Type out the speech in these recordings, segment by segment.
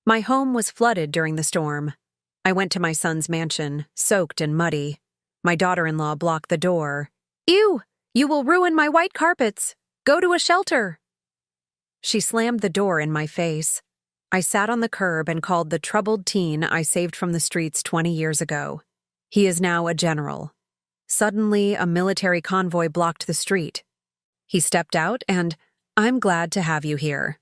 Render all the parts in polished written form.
My home was flooded during the storm. I went to my son's mansion, soaked and muddy. My daughter-in-law blocked the door. "Ew! You will ruin my white carpets! Go to a shelter!" She slammed the door in my face. I sat on the curb and called the troubled teen I saved from the streets 20 years ago. He is now a general. Suddenly, a military convoy blocked the street. He stepped out and, "I'm glad to have you here."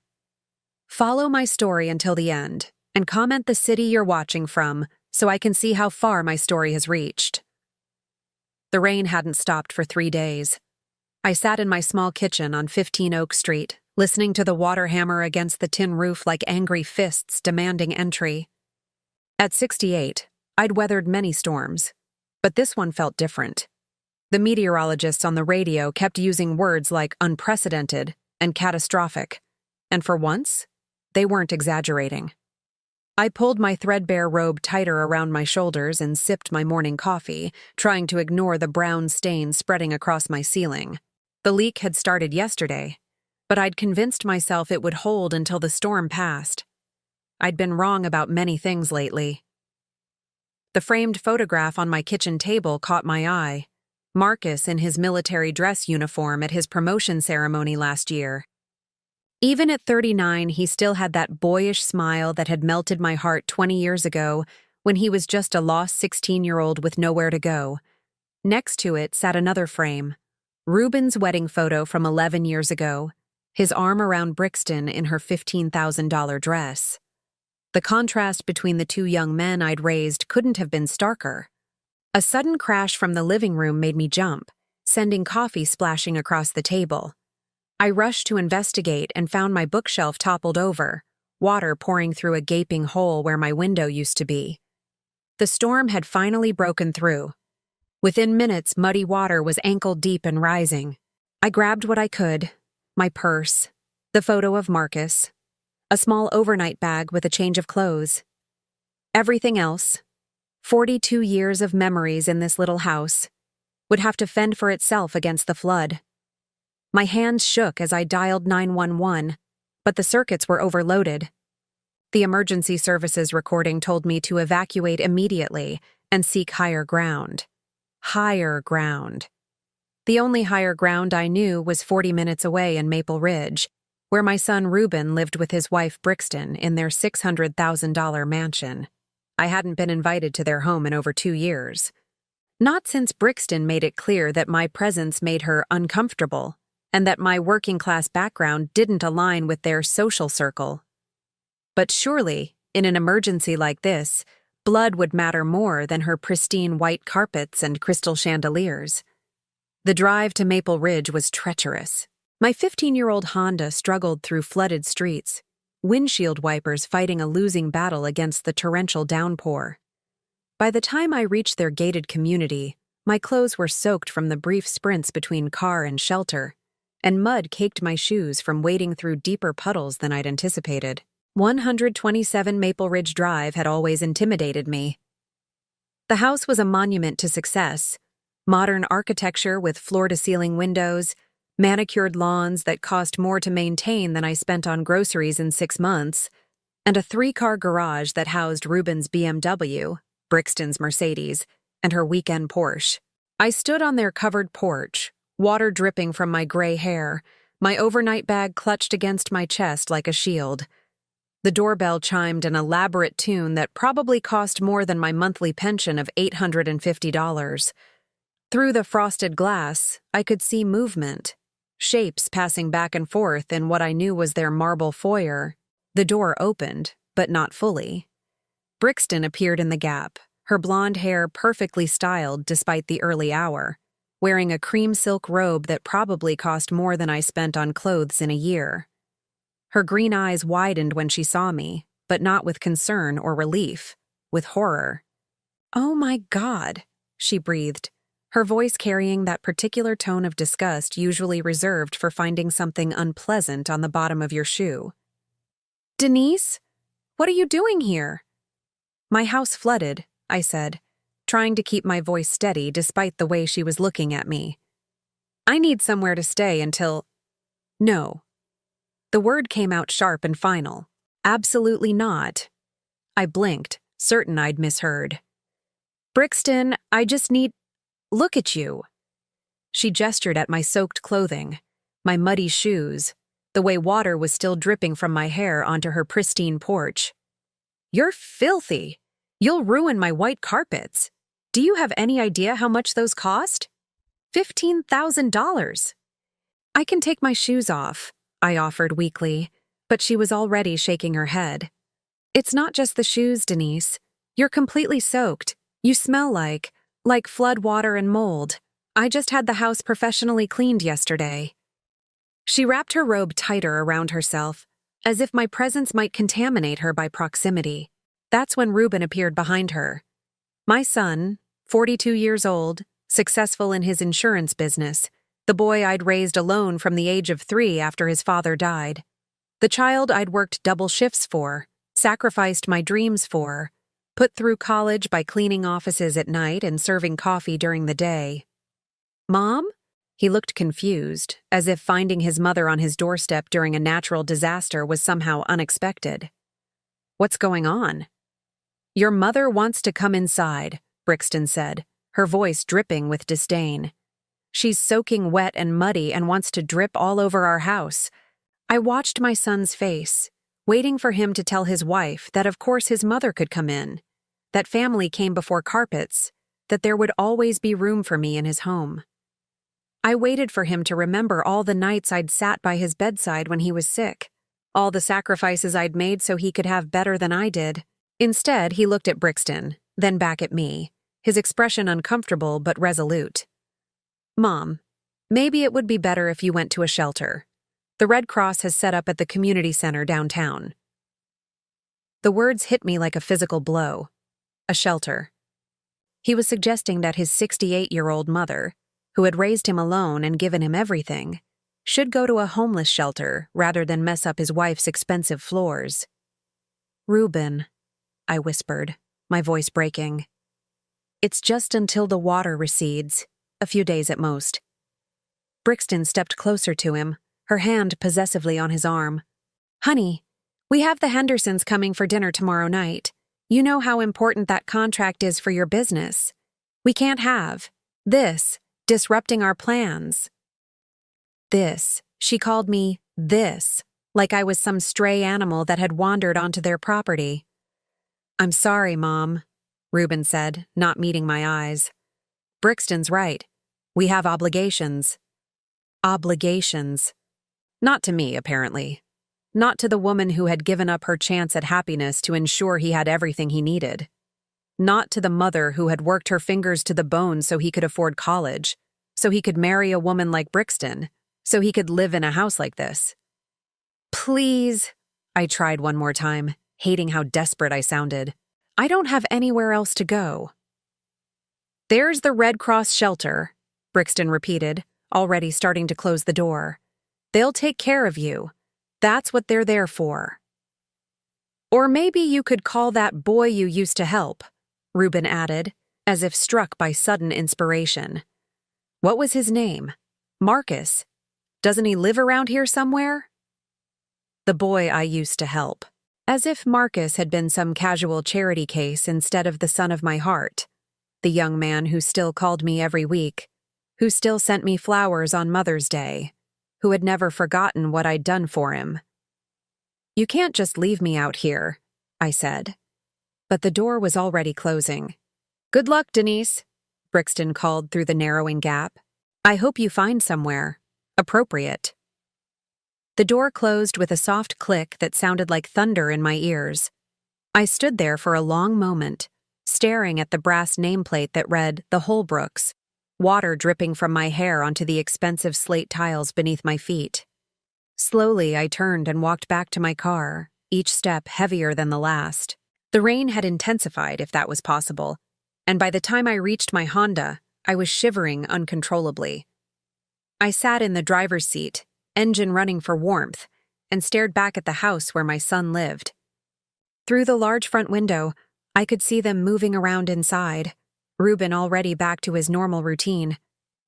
Follow my story until the end, and comment the city you're watching from so I can see how far my story has reached. The rain hadn't stopped for 3 days. I sat in my small kitchen on 15 Oak Street, listening to the water hammer against the tin roof like angry fists demanding entry. At 68, I'd weathered many storms, but this one felt different. The meteorologists on the radio kept using words like unprecedented and catastrophic, and for once, they weren't exaggerating. I pulled my threadbare robe tighter around my shoulders and sipped my morning coffee, trying to ignore the brown stain spreading across my ceiling. The leak had started yesterday, but I'd convinced myself it would hold until the storm passed. I'd been wrong about many things lately. The framed photograph on my kitchen table caught my eye. Marcus in his military dress uniform at his promotion ceremony last year. Even at 39, he still had that boyish smile that had melted my heart 20 years ago when he was just a lost 16-year-old with nowhere to go. Next to it sat another frame, Ruben's wedding photo from 11 years ago, his arm around Brixton in her $15,000 dress. The contrast between the two young men I'd raised couldn't have been starker. A sudden crash from the living room made me jump, sending coffee splashing across the table. I rushed to investigate and found my bookshelf toppled over, water pouring through a gaping hole where my window used to be. The storm had finally broken through. Within minutes, muddy water was ankle-deep and rising. I grabbed what I could, my purse, the photo of Marcus, a small overnight bag with a change of clothes. Everything else, 42 years of memories in this little house, would have to fend for itself against the flood. My hands shook as I dialed 911, but the circuits were overloaded. The emergency services recording told me to evacuate immediately and seek higher ground. Higher ground. The only higher ground I knew was 40 minutes away in Maple Ridge, where my son Ruben lived with his wife Brixton in their $600,000 mansion. I hadn't been invited to their home in over 2 years. Not since Brixton made it clear that my presence made her uncomfortable, and that my working-class background didn't align with their social circle. But surely, in an emergency like this, blood would matter more than her pristine white carpets and crystal chandeliers. The drive to Maple Ridge was treacherous. My 15-year-old Honda struggled through flooded streets, windshield wipers fighting a losing battle against the torrential downpour. By the time I reached their gated community, my clothes were soaked from the brief sprints between car and shelter, and mud caked my shoes from wading through deeper puddles than I'd anticipated. 127 Maple Ridge Drive had always intimidated me. The house was a monument to success, modern architecture with floor-to-ceiling windows, manicured lawns that cost more to maintain than I spent on groceries in 6 months, and a 3-car garage that housed Ruben's BMW, Brixton's Mercedes, and her weekend Porsche. I stood on their covered porch, water dripping from my gray hair, my overnight bag clutched against my chest like a shield. The doorbell chimed an elaborate tune that probably cost more than my monthly pension of $850. Through the frosted glass, I could see movement, shapes passing back and forth in what I knew was their marble foyer. The door opened, but not fully. Brixton appeared in the gap, her blonde hair perfectly styled despite the early hour, wearing a cream silk robe that probably cost more than I spent on clothes in a year. Her green eyes widened when she saw me, but not with concern or relief, with horror. "Oh my God," she breathed, her voice carrying that particular tone of disgust usually reserved for finding something unpleasant on the bottom of your shoe. "Denise, what are you doing here?" "My house flooded," I said, trying to keep my voice steady despite the way she was looking at me. "I need somewhere to stay until—" "No." The word came out sharp and final. "Absolutely not. I blinked, certain I'd misheard. Brixton, I just need… Look at you. She gestured at my soaked clothing, my muddy shoes, the way water was still dripping from my hair onto her pristine porch. You're filthy. You'll ruin my white carpets. Do you have any idea how much those cost? $15,000. I can take my shoes off, I offered weakly, but she was already shaking her head. It's not just the shoes, Denise. You're completely soaked. You smell like flood water and mold. I just had the house professionally cleaned yesterday. She wrapped her robe tighter around herself, as if my presence might contaminate her by proximity. That's when Reuben appeared behind her. My son, 42 years old, successful in his insurance business, the boy I'd raised alone from the age of 3 after his father died. The child I'd worked double shifts for, sacrificed my dreams for, put through college by cleaning offices at night and serving coffee during the day. Mom? He looked confused, as if finding his mother on his doorstep during a natural disaster was somehow unexpected. What's going on? Your mother wants to come inside, Brixton said, her voice dripping with disdain. She's soaking wet and muddy and wants to drip all over our house. I watched my son's face, waiting for him to tell his wife that of course his mother could come in, that family came before carpets, that there would always be room for me in his home. I waited for him to remember all the nights I'd sat by his bedside when he was sick, all the sacrifices I'd made so he could have better than I did. Instead, he looked at Brixton, then back at me, his expression uncomfortable but resolute. Mom, maybe it would be better if you went to a shelter. The Red Cross has set up at the community center downtown. The words hit me like a physical blow. A shelter. He was suggesting that his 68-year-old mother, who had raised him alone and given him everything, should go to a homeless shelter rather than mess up his wife's expensive floors. Reuben, I whispered, my voice breaking. It's just until the water recedes, a few days at most. Brixton stepped closer to him, her hand possessively on his arm. Honey, we have the Hendersons coming for dinner tomorrow night. You know how important that contract is for your business. We can't have this disrupting our plans. This, she called me this, like I was some stray animal that had wandered onto their property. I'm sorry, Mom, Reuben said, not meeting my eyes. Brixton's right. We have obligations. Obligations. Not to me, apparently. Not to the woman who had given up her chance at happiness to ensure he had everything he needed. Not to the mother who had worked her fingers to the bone so he could afford college, so he could marry a woman like Brixton, so he could live in a house like this. Please, I tried one more time, hating how desperate I sounded. I don't have anywhere else to go. There's the Red Cross shelter, Brixton repeated, already starting to close the door. They'll take care of you. That's what they're there for. Or maybe you could call that boy you used to help, Reuben added, as if struck by sudden inspiration. What was his name? Marcus. Doesn't he live around here somewhere? The boy I used to help. As if Marcus had been some casual charity case instead of the son of my heart, the young man who still called me every week, who still sent me flowers on Mother's Day, who had never forgotten what I'd done for him. You can't just leave me out here, I said. But the door was already closing. Good luck, Denise, Brixton called through the narrowing gap. I hope you find somewhere appropriate. The door closed with a soft click that sounded like thunder in my ears. I stood there for a long moment, staring at the brass nameplate that read The Holbrooks, water dripping from my hair onto the expensive slate tiles beneath my feet. Slowly, I turned and walked back to my car, each step heavier than the last. The rain had intensified, if that was possible, and by the time I reached my Honda, I was shivering uncontrollably. I sat in the driver's seat, engine running for warmth, and stared back at the house where my son lived. Through the large front window, I could see them moving around inside, Reuben already back to his normal routine,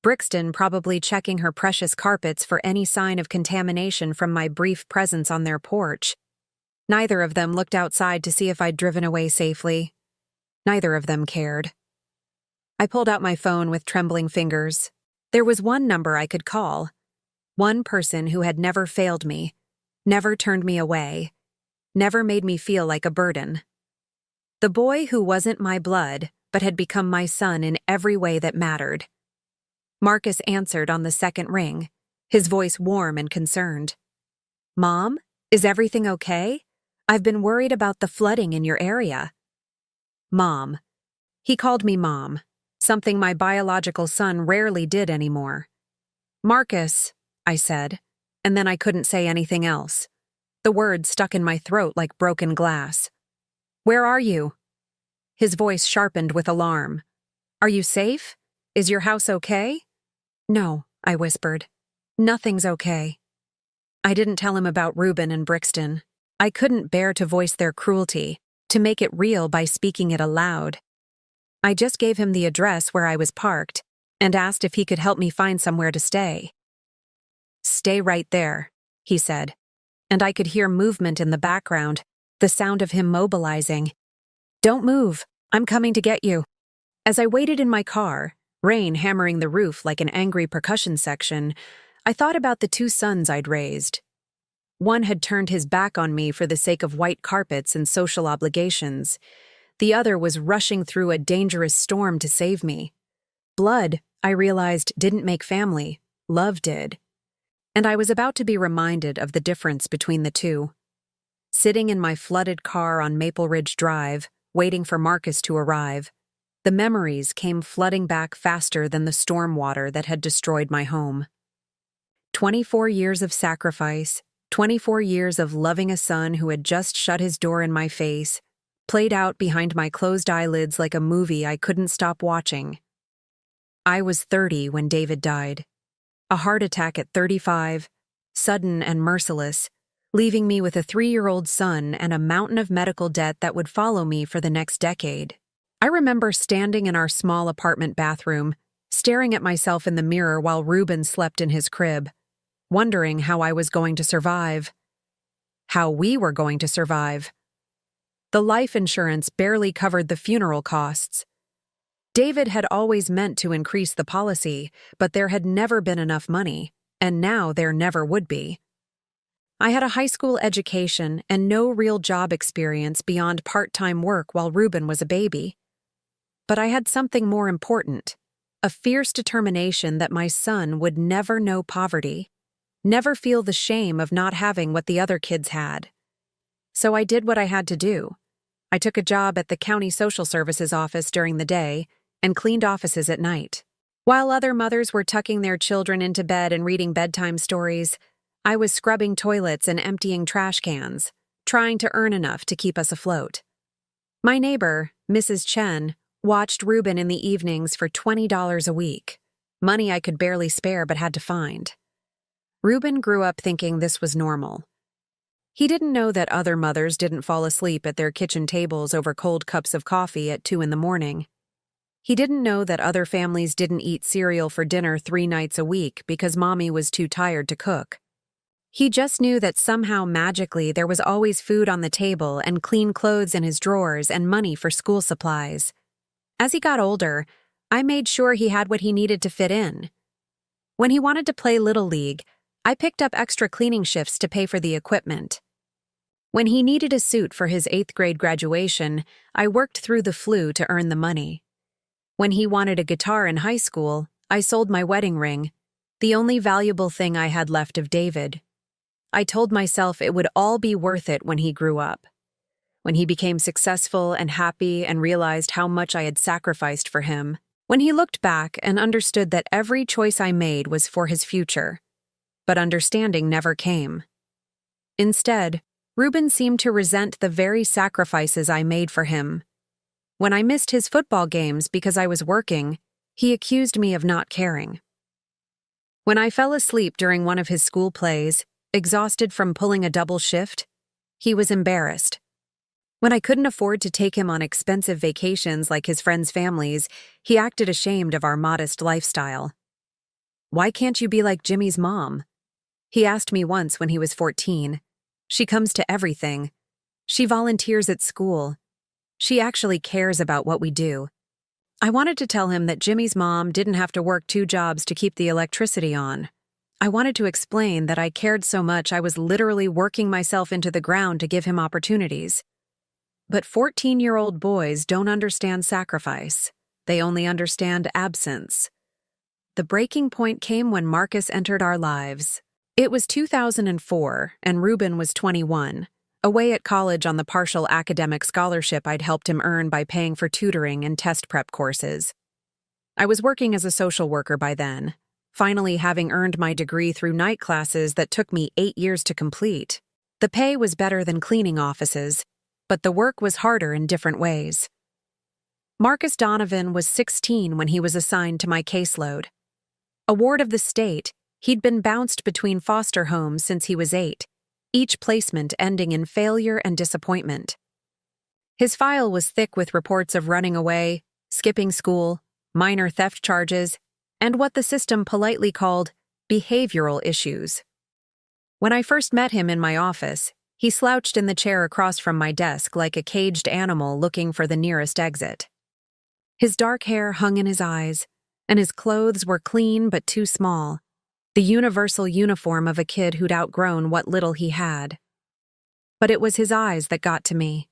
Brixton probably checking her precious carpets for any sign of contamination from my brief presence on their porch. Neither of them looked outside to see if I'd driven away safely. Neither of them cared. I pulled out my phone with trembling fingers. There was one number I could call. One person who had never failed me, never turned me away, never made me feel like a burden. The boy who wasn't my blood, but had become my son in every way that mattered. Marcus answered on the second ring, his voice warm and concerned. "Mom, is everything okay? I've been worried about the flooding in your area." Mom. He called me Mom, something my biological son rarely did anymore. "Marcus," I said, and then I couldn't say anything else. The words stuck in my throat like broken glass. "Where are you?" His voice sharpened with alarm. "Are you safe? Is your house okay?" "No," I whispered. "Nothing's okay." I didn't tell him about Reuben and Brixton. I couldn't bear to voice their cruelty, to make it real by speaking it aloud. I just gave him the address where I was parked and asked if he could help me find somewhere to stay. "Stay right there," he said, and I could hear movement in the background, the sound of him mobilizing. "Don't move, I'm coming to get you." As I waited in my car, rain hammering the roof like an angry percussion section, I thought about the two sons I'd raised. One had turned his back on me for the sake of white carpets and social obligations. The other was rushing through a dangerous storm to save me. Blood, I realized, didn't make family. Love did. And I was about to be reminded of the difference between the two. Sitting in my flooded car on Maple Ridge Drive, waiting for Marcus to arrive, the memories came flooding back faster than the storm water that had destroyed my home. 24 years of sacrifice, 24 years of loving a son who had just shut his door in my face, played out behind my closed eyelids like a movie I couldn't stop watching. I was 30 when David died. A heart attack at 35, sudden and merciless, leaving me with a 3-year-old son and a mountain of medical debt that would follow me for the next decade. I remember standing in our small apartment bathroom, staring at myself in the mirror while Reuben slept in his crib, wondering how I was going to survive. How we were going to survive. The life insurance barely covered the funeral costs. David had always meant to increase the policy, but there had never been enough money, and now there never would be. I had a high school education and no real job experience beyond part-time work while Reuben was a baby. But I had something more important, a fierce determination that my son would never know poverty, never feel the shame of not having what the other kids had. So I did what I had to do. I took a job at the county social services office during the day and cleaned offices at night. While other mothers were tucking their children into bed and reading bedtime stories, I was scrubbing toilets and emptying trash cans, trying to earn enough to keep us afloat. My neighbor, Mrs. Chen, watched Reuben in the evenings for $20 a week, money I could barely spare but had to find. Reuben grew up thinking this was normal. He didn't know that other mothers didn't fall asleep at their kitchen tables over cold cups of coffee at 2 a.m. He didn't know that other families didn't eat cereal for dinner 3 nights a week because mommy was too tired to cook. He just knew that somehow magically there was always food on the table and clean clothes in his drawers and money for school supplies. As he got older, I made sure he had what he needed to fit in. When he wanted to play Little League, I picked up extra cleaning shifts to pay for the equipment. When he needed a suit for his 8th grade graduation, I worked through the flu to earn the money. When he wanted a guitar in high school, I sold my wedding ring, the only valuable thing I had left of David. I told myself it would all be worth it when he grew up. When he became successful and happy and realized how much I had sacrificed for him. When he looked back and understood that every choice I made was for his future. But understanding never came. Instead, Reuben seemed to resent the very sacrifices I made for him. When I missed his football games because I was working, he accused me of not caring. When I fell asleep during one of his school plays, exhausted from pulling a double shift, he was embarrassed. When I couldn't afford to take him on expensive vacations like his friends' families, he acted ashamed of our modest lifestyle. "Why can't you be like Jimmy's mom?" He asked me once when he was 14. "She comes to everything. She volunteers at school. She actually cares about what we do. I wanted to tell him that Jimmy's mom didn't have to work 2 jobs to keep the electricity on. I wanted to explain that I cared so much I was literally working myself into the ground to give him opportunities. But 14-year-old boys don't understand sacrifice. They only understand absence. The breaking point came when Marcus entered our lives. It was 2004, and Ruben was 21, away at college on the partial academic scholarship I'd helped him earn by paying for tutoring and test prep courses. I was working as a social worker by then, finally having earned my degree through night classes that took me 8 years to complete. The pay was better than cleaning offices, but the work was harder in different ways. Marcus Donovan was 16 when he was assigned to my caseload. A ward of the state, he'd been bounced between foster homes since he was 8, each placement ending in failure and disappointment. His file was thick with reports of running away, skipping school, minor theft charges, and what the system politely called behavioral issues. When I first met him in my office, he slouched in the chair across from my desk like a caged animal looking for the nearest exit. His dark hair hung in his eyes, and his clothes were clean but too small, the universal uniform of a kid who'd outgrown what little he had. But it was his eyes that got to me.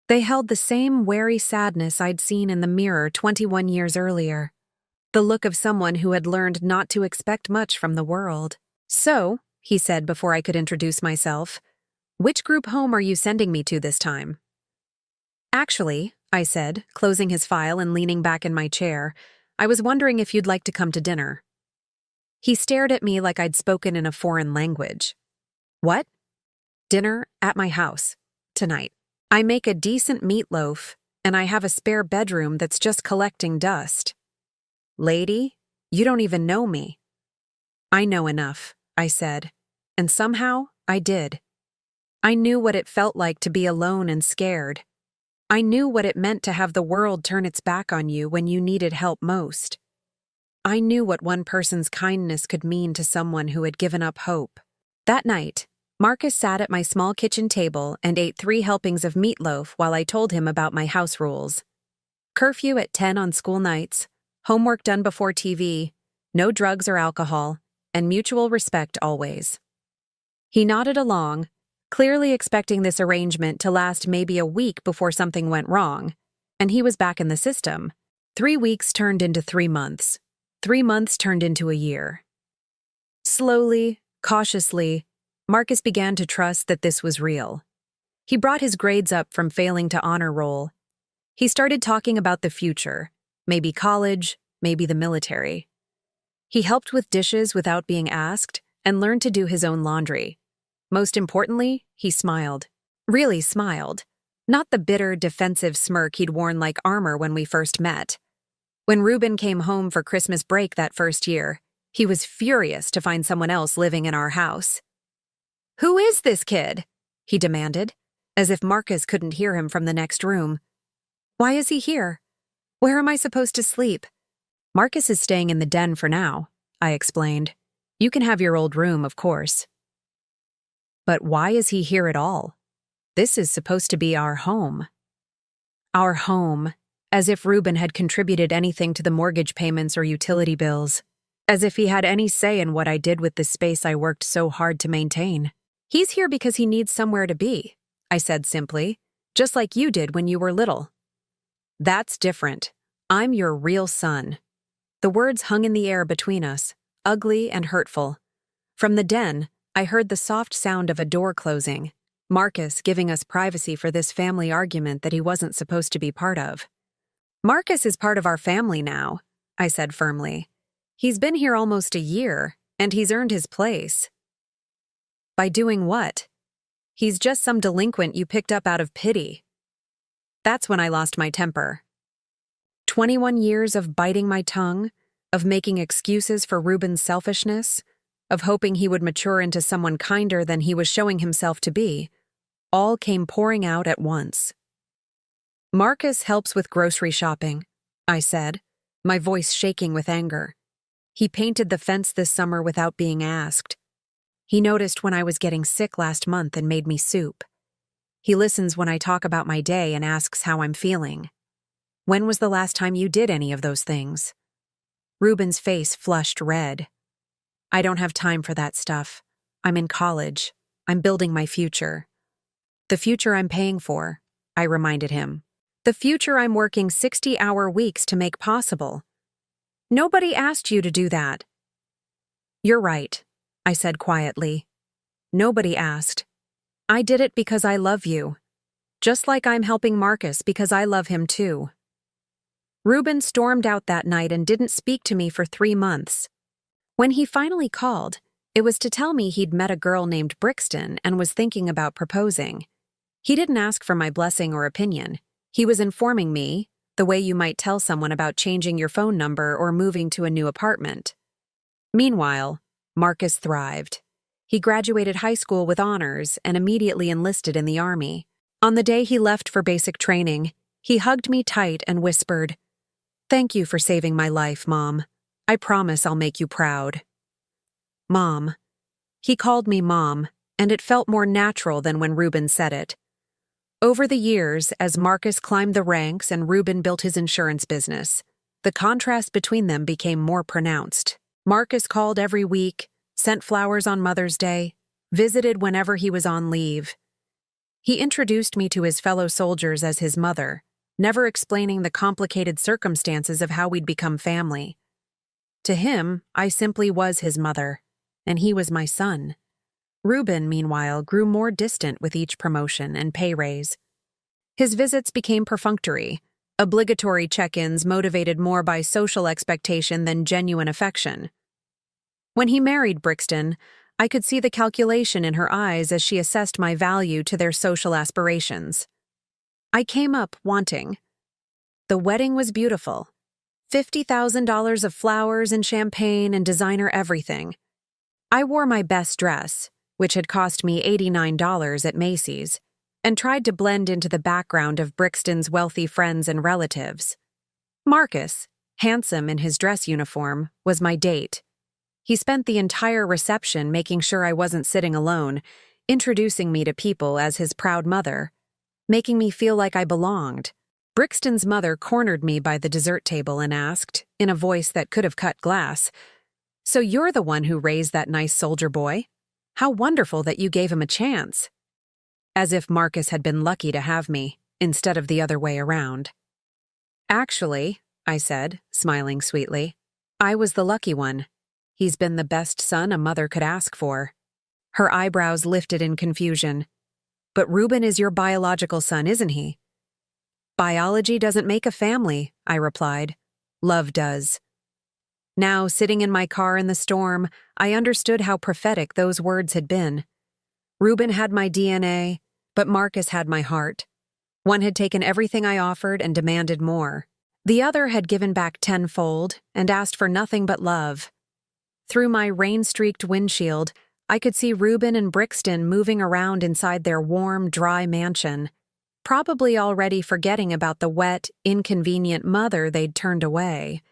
They held the same wary sadness I'd seen in the mirror 21 years earlier, the look of someone who had learned not to expect much from the world. "So," he said before I could introduce myself, "which group home are you sending me to this time?" "Actually," I said, closing his file and leaning back in my chair, "I was wondering if you'd like to come to dinner." He stared at me like I'd spoken in a foreign language. "What?" "Dinner at my house. Tonight. I make a decent meatloaf, and I have a spare bedroom that's just collecting dust." "Lady, you don't even know me." "I know enough," I said, and somehow I did. I knew what it felt like to be alone and scared. I knew what it meant to have the world turn its back on you when you needed help most. I knew what one person's kindness could mean to someone who had given up hope. That night, Marcus sat at my small kitchen table and ate 3 helpings of meatloaf while I told him about my house rules. Curfew at 10 on school nights, homework done before TV, no drugs or alcohol, and mutual respect always. He nodded along, clearly expecting this arrangement to last maybe a week before something went wrong, and he was back in the system. 3 weeks turned into 3 months. 3 months turned into a year. Slowly, cautiously, Marcus began to trust that this was real. He brought his grades up from failing to honor roll. He started talking about the future, maybe college, maybe the military. He helped with dishes without being asked and learned to do his own laundry. Most importantly, he smiled. Really smiled. Not the bitter, defensive smirk he'd worn like armor when we first met. When Ruben came home for Christmas break that first year, he was furious to find someone else living in our house. "Who is this kid?" he demanded, as if Marcus couldn't hear him from the next room. "Why is he here? Where am I supposed to sleep?" "Marcus is staying in the den for now," I explained. "You can have your old room, of course." "But why is he here at all? This is supposed to be our home." Our home, as if Ruben had contributed anything to the mortgage payments or utility bills. As if he had any say in what I did with the space I worked so hard to maintain. "He's here because he needs somewhere to be," I said simply, "just like you did when you were little." "That's different. I'm your real son." The words hung in the air between us, ugly and hurtful. From the den, I heard the soft sound of a door closing, Marcus giving us privacy for this family argument that he wasn't supposed to be part of. "Marcus is part of our family now," I said firmly. "He's been here almost a year, and he's earned his place." "By doing what?" "He's just some delinquent you picked up out of pity." That's when I lost my temper. 21 years of biting my tongue, of making excuses for Ruben's selfishness, of hoping he would mature into someone kinder than he was showing himself to be, all came pouring out at once. "Marcus helps with grocery shopping," I said, my voice shaking with anger. "He painted the fence this summer without being asked. He noticed when I was getting sick last month and made me soup. He listens when I talk about my day and asks how I'm feeling. When was the last time you did any of those things? Ruben's face flushed red. I don't have time for that stuff. I'm in college. I'm building my future. The future I'm paying for, I reminded him. The future I'm working 60-hour weeks to make possible. Nobody asked you to do that. You're right, I said quietly. Nobody asked. I did it because I love you. Just like I'm helping Marcus because I love him too. Ruben stormed out that night and didn't speak to me for 3 months. When he finally called, it was to tell me he'd met a girl named Brixton and was thinking about proposing. He didn't ask for my blessing or opinion. He was informing me, the way you might tell someone about changing your phone number or moving to a new apartment. Meanwhile, Marcus thrived. He graduated high school with honors and immediately enlisted in the Army. On the day he left for basic training, he hugged me tight and whispered, "Thank you for saving my life, Mom. I promise I'll make you proud." Mom. He called me Mom, and it felt more natural than when Ruben said it. Over the years, as Marcus climbed the ranks and Ruben built his insurance business, the contrast between them became more pronounced. Marcus called every week, sent flowers on Mother's Day, visited whenever he was on leave. He introduced me to his fellow soldiers as his mother, never explaining the complicated circumstances of how we'd become family. To him, I simply was his mother, and he was my son. Ruben, meanwhile, grew more distant with each promotion and pay raise. His visits became perfunctory, obligatory check-ins motivated more by social expectation than genuine affection. When he married Brixton, I could see the calculation in her eyes as she assessed my value to their social aspirations. I came up wanting. The wedding was beautiful. $50,000 of flowers and champagne and designer everything. I wore my best dress, which had cost me $89 at Macy's, and tried to blend into the background of Brixton's wealthy friends and relatives. Marcus, handsome in his dress uniform, was my date. He spent the entire reception making sure I wasn't sitting alone, introducing me to people as his proud mother, making me feel like I belonged. Brixton's mother cornered me by the dessert table and asked, in a voice that could have cut glass, "So you're the one who raised that nice soldier boy? How wonderful that you gave him a chance." As if Marcus had been lucky to have me, instead of the other way around. "Actually," I said, smiling sweetly, "I was the lucky one. He's been the best son a mother could ask for." Her eyebrows lifted in confusion. "But Ruben is your biological son, isn't he?" "Biology doesn't make a family," I replied. "Love does." Now, sitting in my car in the storm, I understood how prophetic those words had been. Ruben had my DNA, but Marcus had my heart. One had taken everything I offered and demanded more. The other had given back tenfold and asked for nothing but love. Through my rain-streaked windshield, I could see Ruben and Brixton moving around inside their warm, dry mansion, probably already forgetting about the wet, inconvenient mother they'd turned away.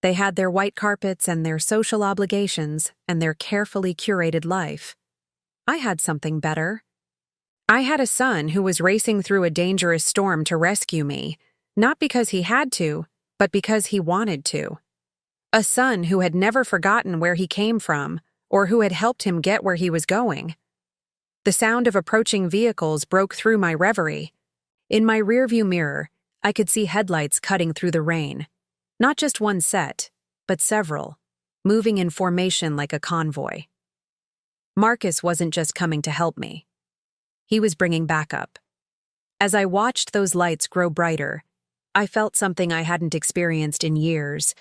They had their white carpets and their social obligations and their carefully curated life. I had something better. I had a son who was racing through a dangerous storm to rescue me, not because he had to, but because he wanted to. A son who had never forgotten where he came from or who had helped him get where he was going. The sound of approaching vehicles broke through my reverie. In my rearview mirror, I could see headlights cutting through the rain. Not just one set, but several, moving in formation like a convoy. Marcus wasn't just coming to help me. He was bringing backup. As I watched those lights grow brighter, I felt something I hadn't experienced in years,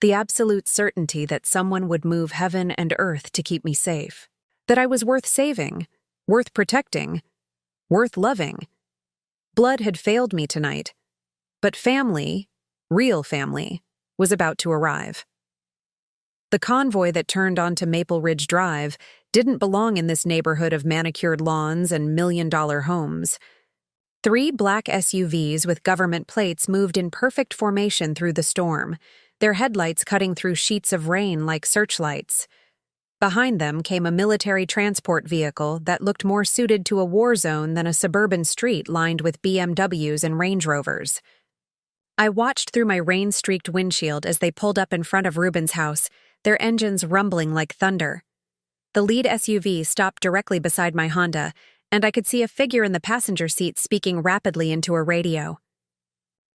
the absolute certainty that someone would move heaven and earth to keep me safe, that I was worth saving, worth protecting, worth loving. Blood had failed me tonight, but family, real family, was about to arrive. The convoy that turned onto Maple Ridge Drive didn't belong in this neighborhood of manicured lawns and million-dollar homes. 3 black SUVs with government plates moved in perfect formation through the storm, their headlights cutting through sheets of rain like searchlights. Behind them came a military transport vehicle that looked more suited to a war zone than a suburban street lined with BMWs and Range Rovers. I watched through my rain-streaked windshield as they pulled up in front of Ruben's house, their engines rumbling like thunder. The lead SUV stopped directly beside my Honda, and I could see a figure in the passenger seat speaking rapidly into a radio.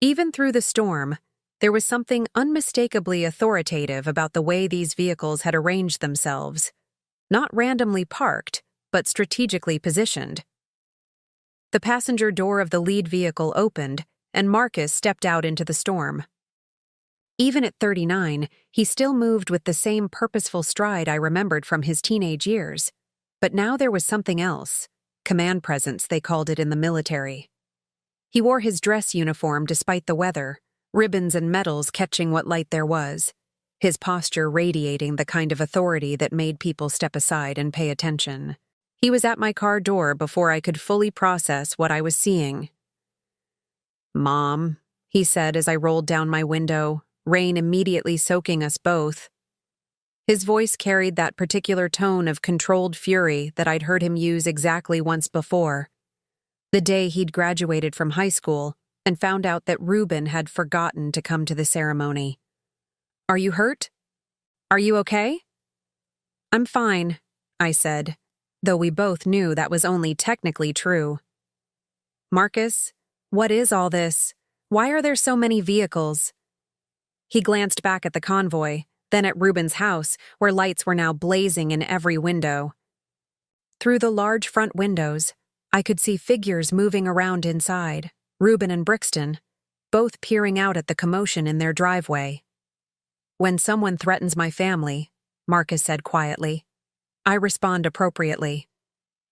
Even through the storm, there was something unmistakably authoritative about the way these vehicles had arranged themselves, not randomly parked, but strategically positioned. The passenger door of the lead vehicle opened, and Marcus stepped out into the storm. Even at 39, he still moved with the same purposeful stride I remembered from his teenage years. But now there was something else. Command presence, they called it in the military. He wore his dress uniform despite the weather, ribbons and medals catching what light there was, his posture radiating the kind of authority that made people step aside and pay attention. He was at my car door before I could fully process what I was seeing. "Mom," he said as I rolled down my window, rain immediately soaking us both. His voice carried that particular tone of controlled fury that I'd heard him use exactly once before, the day he'd graduated from high school and found out that Ruben had forgotten to come to the ceremony. "Are you hurt? Are you okay?" "I'm fine," I said, though we both knew that was only technically true. "Marcus, what is all this? Why are there so many vehicles?" He glanced back at the convoy, then at Ruben's house, where lights were now blazing in every window. Through the large front windows, I could see figures moving around inside, Ruben and Brixton, both peering out at the commotion in their driveway. "When someone threatens my family," Marcus said quietly, "I respond appropriately."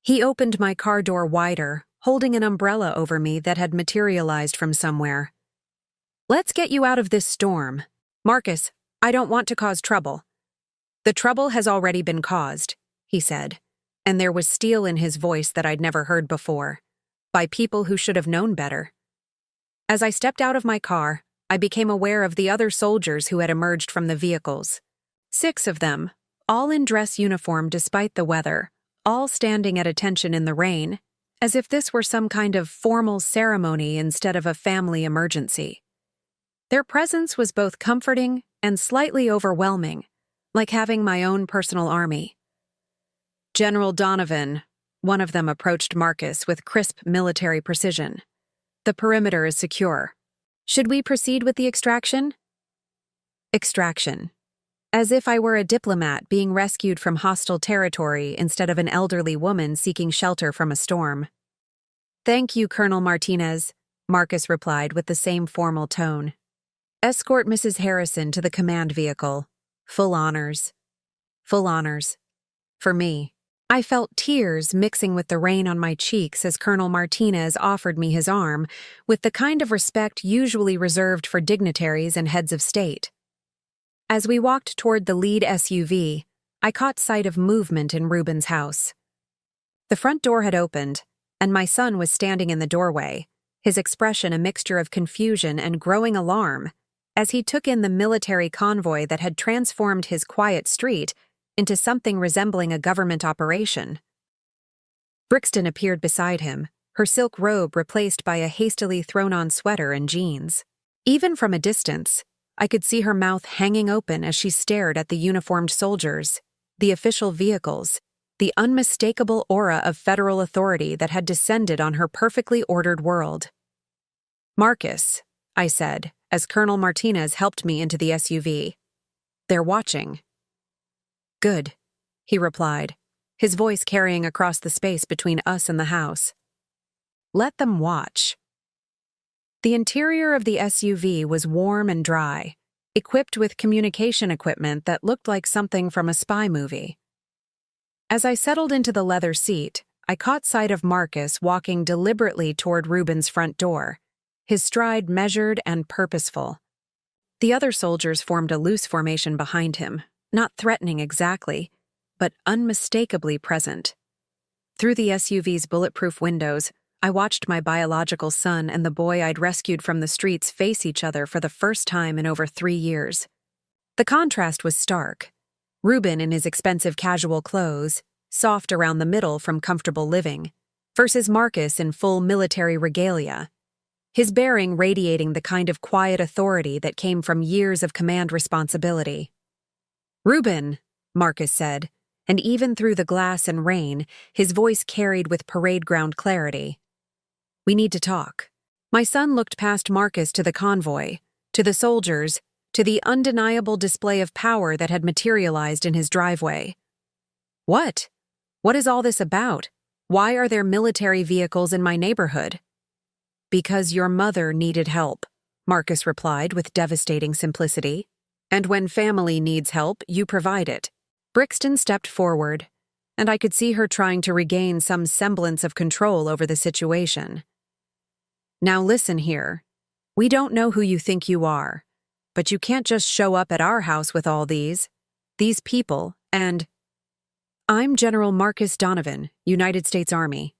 He opened my car door wider, holding an umbrella over me that had materialized from somewhere. "Let's get you out of this storm. Marcus, I don't want to cause trouble." "The trouble has already been caused," he said, and there was steel in his voice that I'd never heard before, by people who should have known better. As I stepped out of my car, I became aware of the other soldiers who had emerged from the vehicles. 6 of them, all in dress uniform despite the weather, all standing at attention in the rain, as if this were some kind of formal ceremony instead of a family emergency. Their presence was both comforting and slightly overwhelming, like having my own personal army. "General Donovan," one of them approached Marcus with crisp military precision. "The perimeter is secure. Should we proceed with the extraction?" Extraction. As if I were a diplomat being rescued from hostile territory instead of an elderly woman seeking shelter from a storm. "Thank you, Colonel Martinez," Marcus replied with the same formal tone. "Escort Mrs. Harrison to the command vehicle. Full honors." Full honors. For me. I felt tears mixing with the rain on my cheeks as Colonel Martinez offered me his arm, with the kind of respect usually reserved for dignitaries and heads of state. As we walked toward the lead SUV, I caught sight of movement in Ruben's house. The front door had opened, and my son was standing in the doorway, his expression a mixture of confusion and growing alarm, as he took in the military convoy that had transformed his quiet street into something resembling a government operation. Brixton appeared beside him, her silk robe replaced by a hastily thrown-on sweater and jeans. Even from a distance, I could see her mouth hanging open as she stared at the uniformed soldiers, the official vehicles, the unmistakable aura of federal authority that had descended on her perfectly ordered world. "Marcus," I said, as Colonel Martinez helped me into the SUV. "They're watching." "Good," he replied, his voice carrying across the space between us and the house. "Let them watch." The interior of the SUV was warm and dry, equipped with communication equipment that looked like something from a spy movie. As I settled into the leather seat, I caught sight of Marcus walking deliberately toward Ruben's front door, his stride measured and purposeful. The other soldiers formed a loose formation behind him, not threatening exactly, but unmistakably present. Through the SUV's bulletproof windows, I watched my biological son and the boy I'd rescued from the streets face each other for the first time in over 3 years. The contrast was stark. Reuben in his expensive casual clothes, soft around the middle from comfortable living, versus Marcus in full military regalia, his bearing radiating the kind of quiet authority that came from years of command responsibility. "Reuben," Marcus said, and even through the glass and rain, his voice carried with parade ground clarity. "We need to talk." My son looked past Marcus to the convoy, to the soldiers, to the undeniable display of power that had materialized in his driveway. "What? What is all this about? Why are there military vehicles in my neighborhood?" "Because your mother needed help," Marcus replied with devastating simplicity. "And when family needs help, you provide it." Brixton stepped forward, and I could see her trying to regain some semblance of control over the situation. "Now listen here. We don't know who you think you are, but you can't just show up at our house with all these people, and—" "I'm General Marcus Donovan, United States Army,"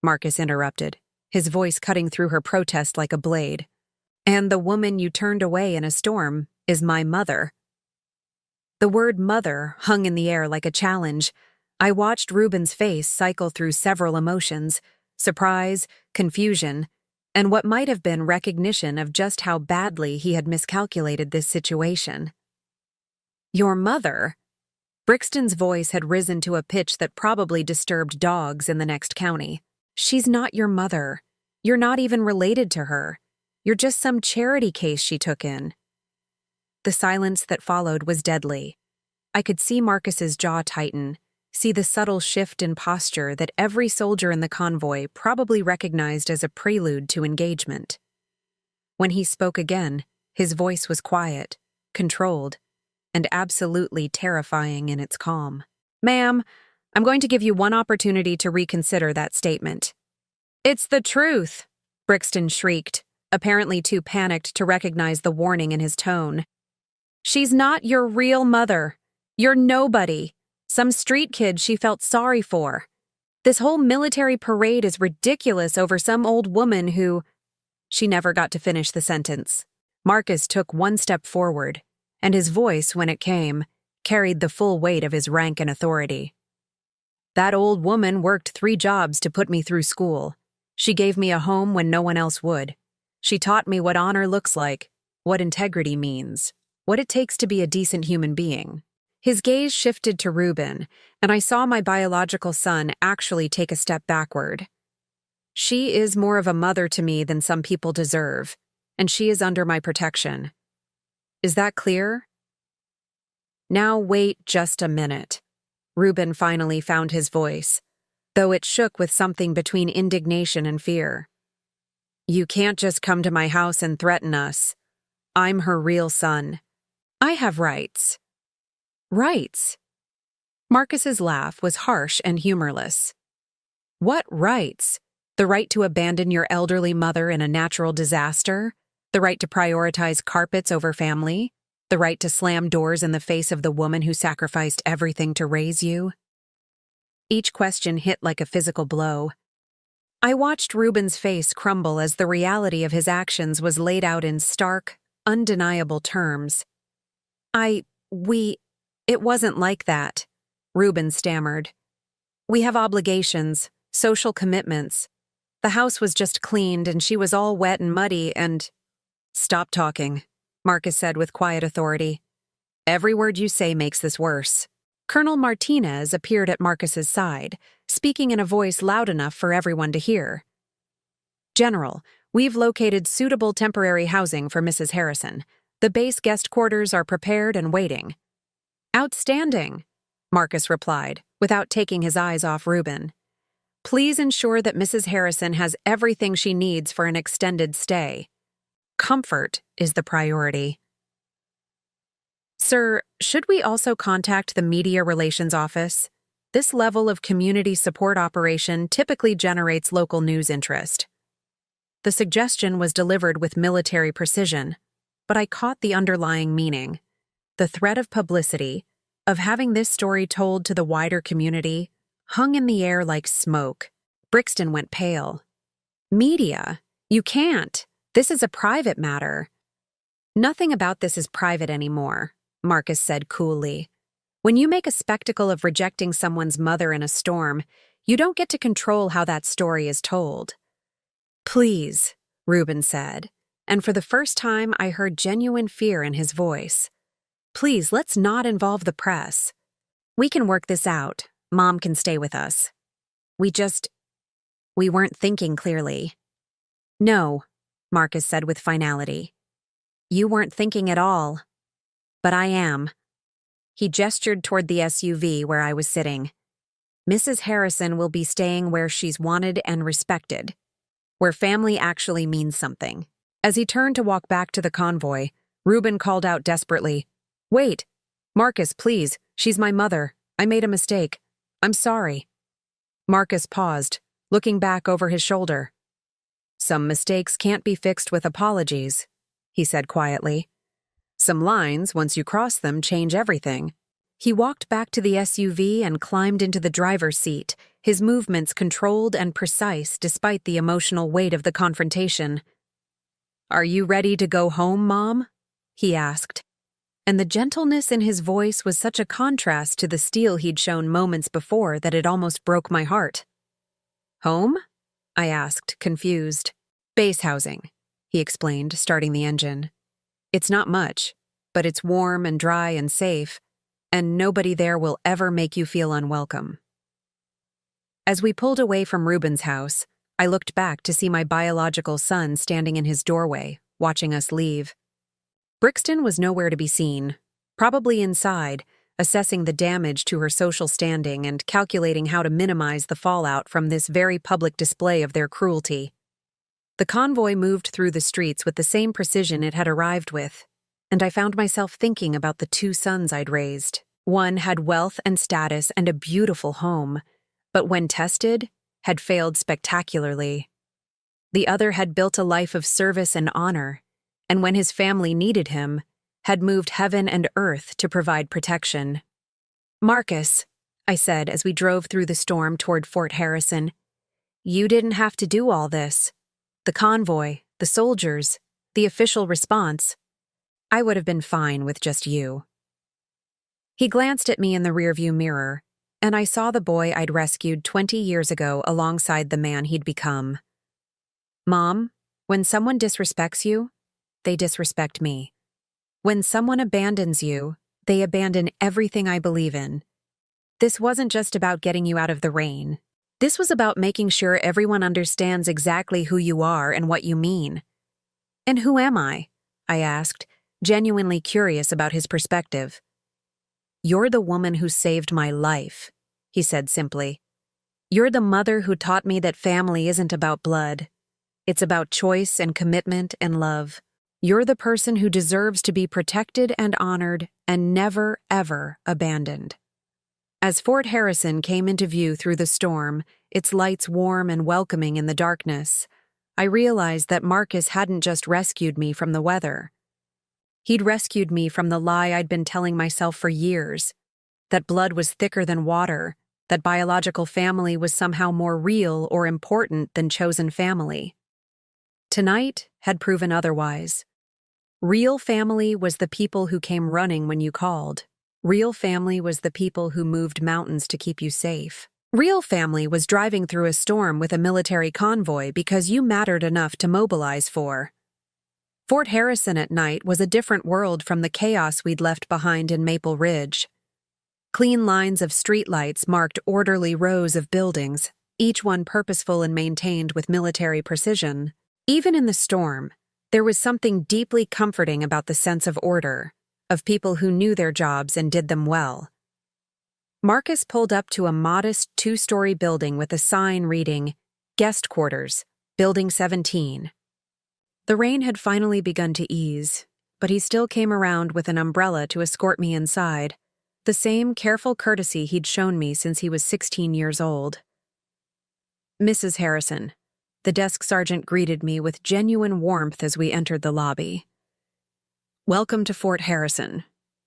Marcus interrupted, his voice cutting through her protest like a blade. "And the woman you turned away in a storm is my mother." The word mother hung in the air like a challenge. I watched Reuben's face cycle through several emotions: surprise, confusion, and what might have been recognition of just how badly he had miscalculated this situation. "Your mother?" Brixton's voice had risen to a pitch that probably disturbed dogs in the next county. "She's not your mother. You're not even related to her. You're just some charity case she took in." The silence that followed was deadly. I could see Marcus's jaw tighten, see the subtle shift in posture that every soldier in the convoy probably recognized as a prelude to engagement. When he spoke again, his voice was quiet, controlled, and absolutely terrifying in its calm. "Ma'am, I'm going to give you one opportunity to reconsider that statement." "It's the truth," Brixton shrieked, apparently too panicked to recognize the warning in his tone. "She's not your real mother. You're nobody. Some street kid she felt sorry for. This whole military parade is ridiculous over some old woman who—" She never got to finish the sentence. Marcus took one step forward, and his voice, when it came, carried the full weight of his rank and authority. "That old woman worked 3 jobs to put me through school. She gave me a home when no one else would. She taught me what honor looks like, what integrity means, what it takes to be a decent human being." His gaze shifted to Reuben, and I saw my biological son actually take a step backward. "She is more of a mother to me than some people deserve, and she is under my protection. Is that clear?" "Now wait just a minute." Reuben finally found his voice, though it shook with something between indignation and fear. "You can't just come to my house and threaten us. I'm her real son. I have rights." "Rights?" Marcus's laugh was harsh and humorless. "What rights? The right to abandon your elderly mother in a natural disaster? The right to prioritize carpets over family? The right to slam doors in the face of the woman who sacrificed everything to raise you?" Each question hit like a physical blow. I watched Reuben's face crumble as the reality of his actions was laid out in stark, undeniable terms. It wasn't like that," Reuben stammered. "We have obligations, social commitments. The house was just cleaned and she was all wet and muddy and—" "Stop talking," Marcus said with quiet authority. "Every word you say makes this worse." Colonel Martinez appeared at Marcus's side, speaking in a voice loud enough for everyone to hear. "General, we've located suitable temporary housing for Mrs. Harrison. The base guest quarters are prepared and waiting." "Outstanding," Marcus replied, without taking his eyes off Reuben. "Please ensure that Mrs. Harrison has everything she needs for an extended stay. Comfort is the priority." "Sir, should we also contact the Media Relations Office? This level of community support operation typically generates local news interest." The suggestion was delivered with military precision, but I caught the underlying meaning. The threat of publicity, of having this story told to the wider community, hung in the air like smoke. Brixton went pale. "Media? You can't. This is a private matter." "Nothing about this is private anymore," Marcus said coolly. When you make a spectacle of rejecting someone's mother in a storm, you don't get to control how that story is told. "Please," Reuben said, and for the first time I heard genuine fear in his voice. "Please, let's not involve the press. We can work this out. Mom can stay with us. We weren't thinking clearly." "No," Marcus said with finality. "You weren't thinking at all. But I am." He gestured toward the SUV where I was sitting. "Mrs. Harrison will be staying where she's wanted and respected, where family actually means something." As he turned to walk back to the convoy, Reuben called out desperately, "Wait! Marcus, please, she's my mother. I made a mistake. I'm sorry." Marcus paused, looking back over his shoulder. "Some mistakes can't be fixed with apologies," he said quietly. "Some lines, once you cross them, change everything." He walked back to the SUV and climbed into the driver's seat, his movements controlled and precise despite the emotional weight of the confrontation. "Are you ready to go home, Mom?" he asked. And the gentleness in his voice was such a contrast to the steel he'd shown moments before that it almost broke my heart. "Home?" I asked, confused. "Base housing," he explained, starting the engine. "It's not much, but it's warm and dry and safe, and nobody there will ever make you feel unwelcome." As we pulled away from Reuben's house, I looked back to see my biological son standing in his doorway, watching us leave. Brixton was nowhere to be seen, probably inside, assessing the damage to her social standing and calculating how to minimize the fallout from this very public display of their cruelty. The convoy moved through the streets with the same precision it had arrived with, and I found myself thinking about the two sons I'd raised. One had wealth and status and a beautiful home, but when tested, had failed spectacularly. The other had built a life of service and honor, and when his family needed him, had moved heaven and earth to provide protection. "Marcus," I said as we drove through the storm toward Fort Harrison, "you didn't have to do all this. The convoy, the soldiers, the official response. I would have been fine with just you." He glanced at me in the rearview mirror, and I saw the boy I'd rescued 20 years ago alongside the man he'd become. "Mom, when someone disrespects you, they disrespect me. When someone abandons you, they abandon everything I believe in. This wasn't just about getting you out of the rain. This was about making sure everyone understands exactly who you are and what you mean." "And who am I?" I asked, genuinely curious about his perspective. "You're the woman who saved my life," he said simply. "You're the mother who taught me that family isn't about blood. It's about choice and commitment and love. You're the person who deserves to be protected and honored and never, ever abandoned." As Fort Harrison came into view through the storm, its lights warm and welcoming in the darkness, I realized that Marcus hadn't just rescued me from the weather. He'd rescued me from the lie I'd been telling myself for years, that blood was thicker than water, that biological family was somehow more real or important than chosen family. Tonight had proven otherwise. Real family was the people who came running when you called. Real family was the people who moved mountains to keep you safe. Real family was driving through a storm with a military convoy because you mattered enough to mobilize for. Fort Harrison at night was a different world from the chaos we'd left behind in Maple Ridge. Clean lines of streetlights marked orderly rows of buildings, each one purposeful and maintained with military precision. Even in the storm, there was something deeply comforting about the sense of order, of people who knew their jobs and did them well. Marcus pulled up to a modest 2-story building with a sign reading, "Guest Quarters, Building 17. The rain had finally begun to ease, but he still came around with an umbrella to escort me inside, the same careful courtesy he'd shown me since he was 16 years old. "Mrs. Harrison," the desk sergeant greeted me with genuine warmth as we entered the lobby. "Welcome to Fort Harrison.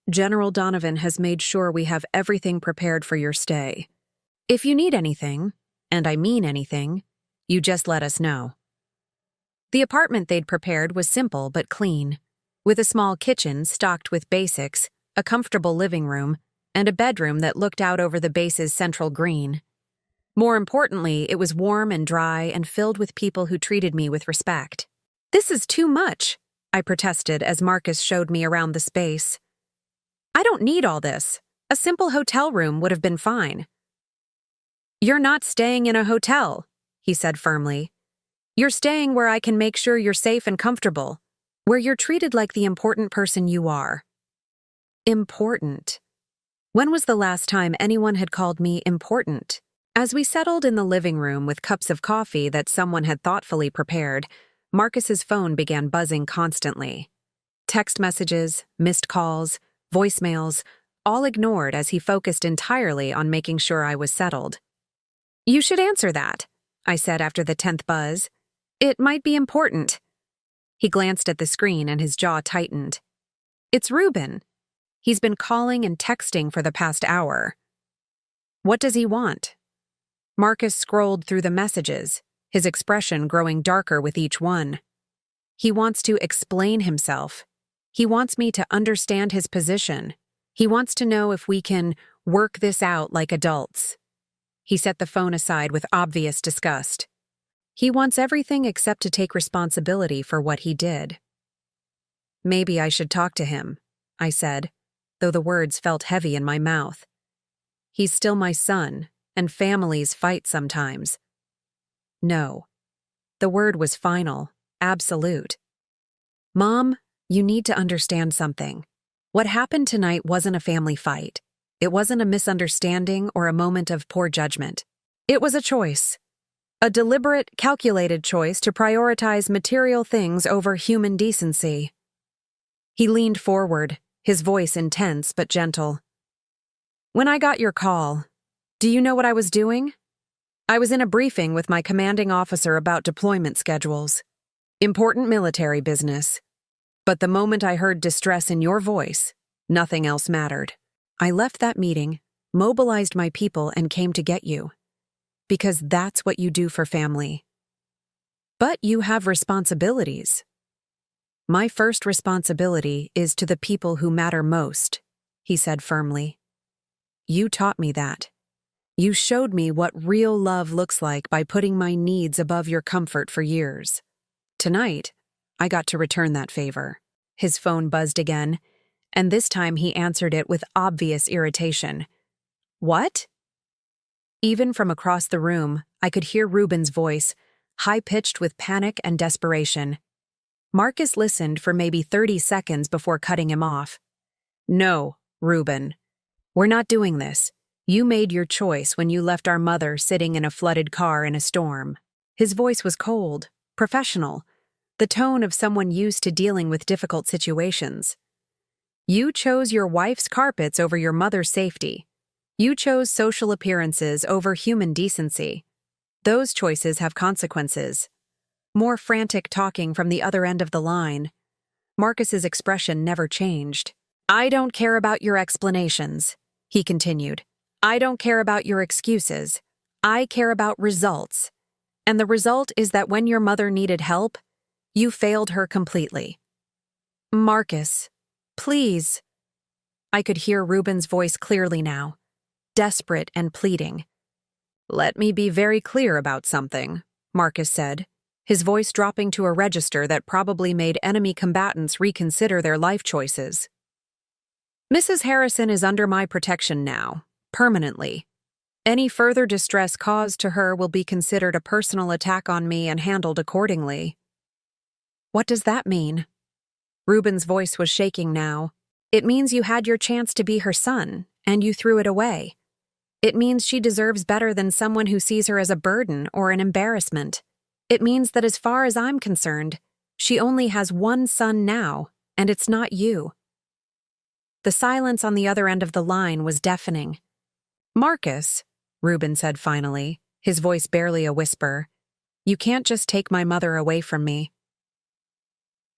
General Donovan has made sure we have everything prepared for your stay. If you need anything, and I mean anything, you just let us know." The apartment they'd prepared was simple but clean, with a small kitchen stocked with basics, a comfortable living room, and a bedroom that looked out over the base's central green. More importantly, it was warm and dry and filled with people who treated me with respect. "This is too much," I protested as Marcus showed me around the space. "I don't need all this. A simple hotel room would have been fine." "You're not staying in a hotel," he said firmly. "You're staying where I can make sure you're safe and comfortable, where you're treated like the important person you are." Important. When was the last time anyone had called me important? As we settled in the living room with cups of coffee that someone had thoughtfully prepared, Marcus's phone began buzzing constantly. Text messages, missed calls, voicemails, all ignored as he focused entirely on making sure I was settled. "You should answer that," I said after the 10th buzz. "It might be important." He glanced at the screen and his jaw tightened. "It's Ruben. He's been calling and texting for the past hour." "What does he want?" Marcus scrolled through the messages, his expression growing darker with each one. "He wants to explain himself. He wants me to understand his position. He wants to know if we can work this out like adults." He set the phone aside with obvious disgust. He wants everything except to take responsibility for what he did. "Maybe I should talk to him," I said, though the words felt heavy in my mouth. "He's still my son, and families fight sometimes." No. The word was final, absolute. "Mom, you need to understand something. What happened tonight wasn't a family fight. It wasn't a misunderstanding or a moment of poor judgment. It was a choice. A deliberate, calculated choice to prioritize material things over human decency." He leaned forward, his voice intense but gentle. "When I got your call, do you know what I was doing? I was in a briefing with my commanding officer about deployment schedules. Important military business. But the moment I heard distress in your voice, nothing else mattered. I left that meeting, mobilized my people, and came to get you. Because that's what you do for family. But you have responsibilities. My first responsibility is to the people who matter most," he said firmly. "You taught me that. You showed me what real love looks like by putting my needs above your comfort for years. Tonight, I got to return that favor." His phone buzzed again, and this time he answered it with obvious irritation. "What?" Even from across the room, I could hear Ruben's voice, high-pitched with panic and desperation. Marcus listened for maybe 30 seconds before cutting him off. "No, Ruben. We're not doing this. You made your choice when you left our mother sitting in a flooded car in a storm." His voice was cold, professional, the tone of someone used to dealing with difficult situations. "You chose your wife's carpets over your mother's safety. You chose social appearances over human decency. Those choices have consequences." More frantic talking from the other end of the line. Marcus's expression never changed. "I don't care about your explanations," he continued. "I don't care about your excuses. I care about results. And the result is that when your mother needed help, you failed her completely." "Marcus, please." I could hear Ruben's voice clearly now, desperate and pleading. "Let me be very clear about something," Marcus said, his voice dropping to a register that probably made enemy combatants reconsider their life choices. "Mrs. Harrison is under my protection now, permanently. Any further distress caused to her will be considered a personal attack on me and handled accordingly." "What does that mean?" Ruben's voice was shaking now. "It means you had your chance to be her son, and you threw it away. It means she deserves better than someone who sees her as a burden or an embarrassment. It means that as far as I'm concerned, she only has one son now, and it's not you." The silence on the other end of the line was deafening. "Marcus," Ruben said finally, his voice barely a whisper, "you can't just take my mother away from me."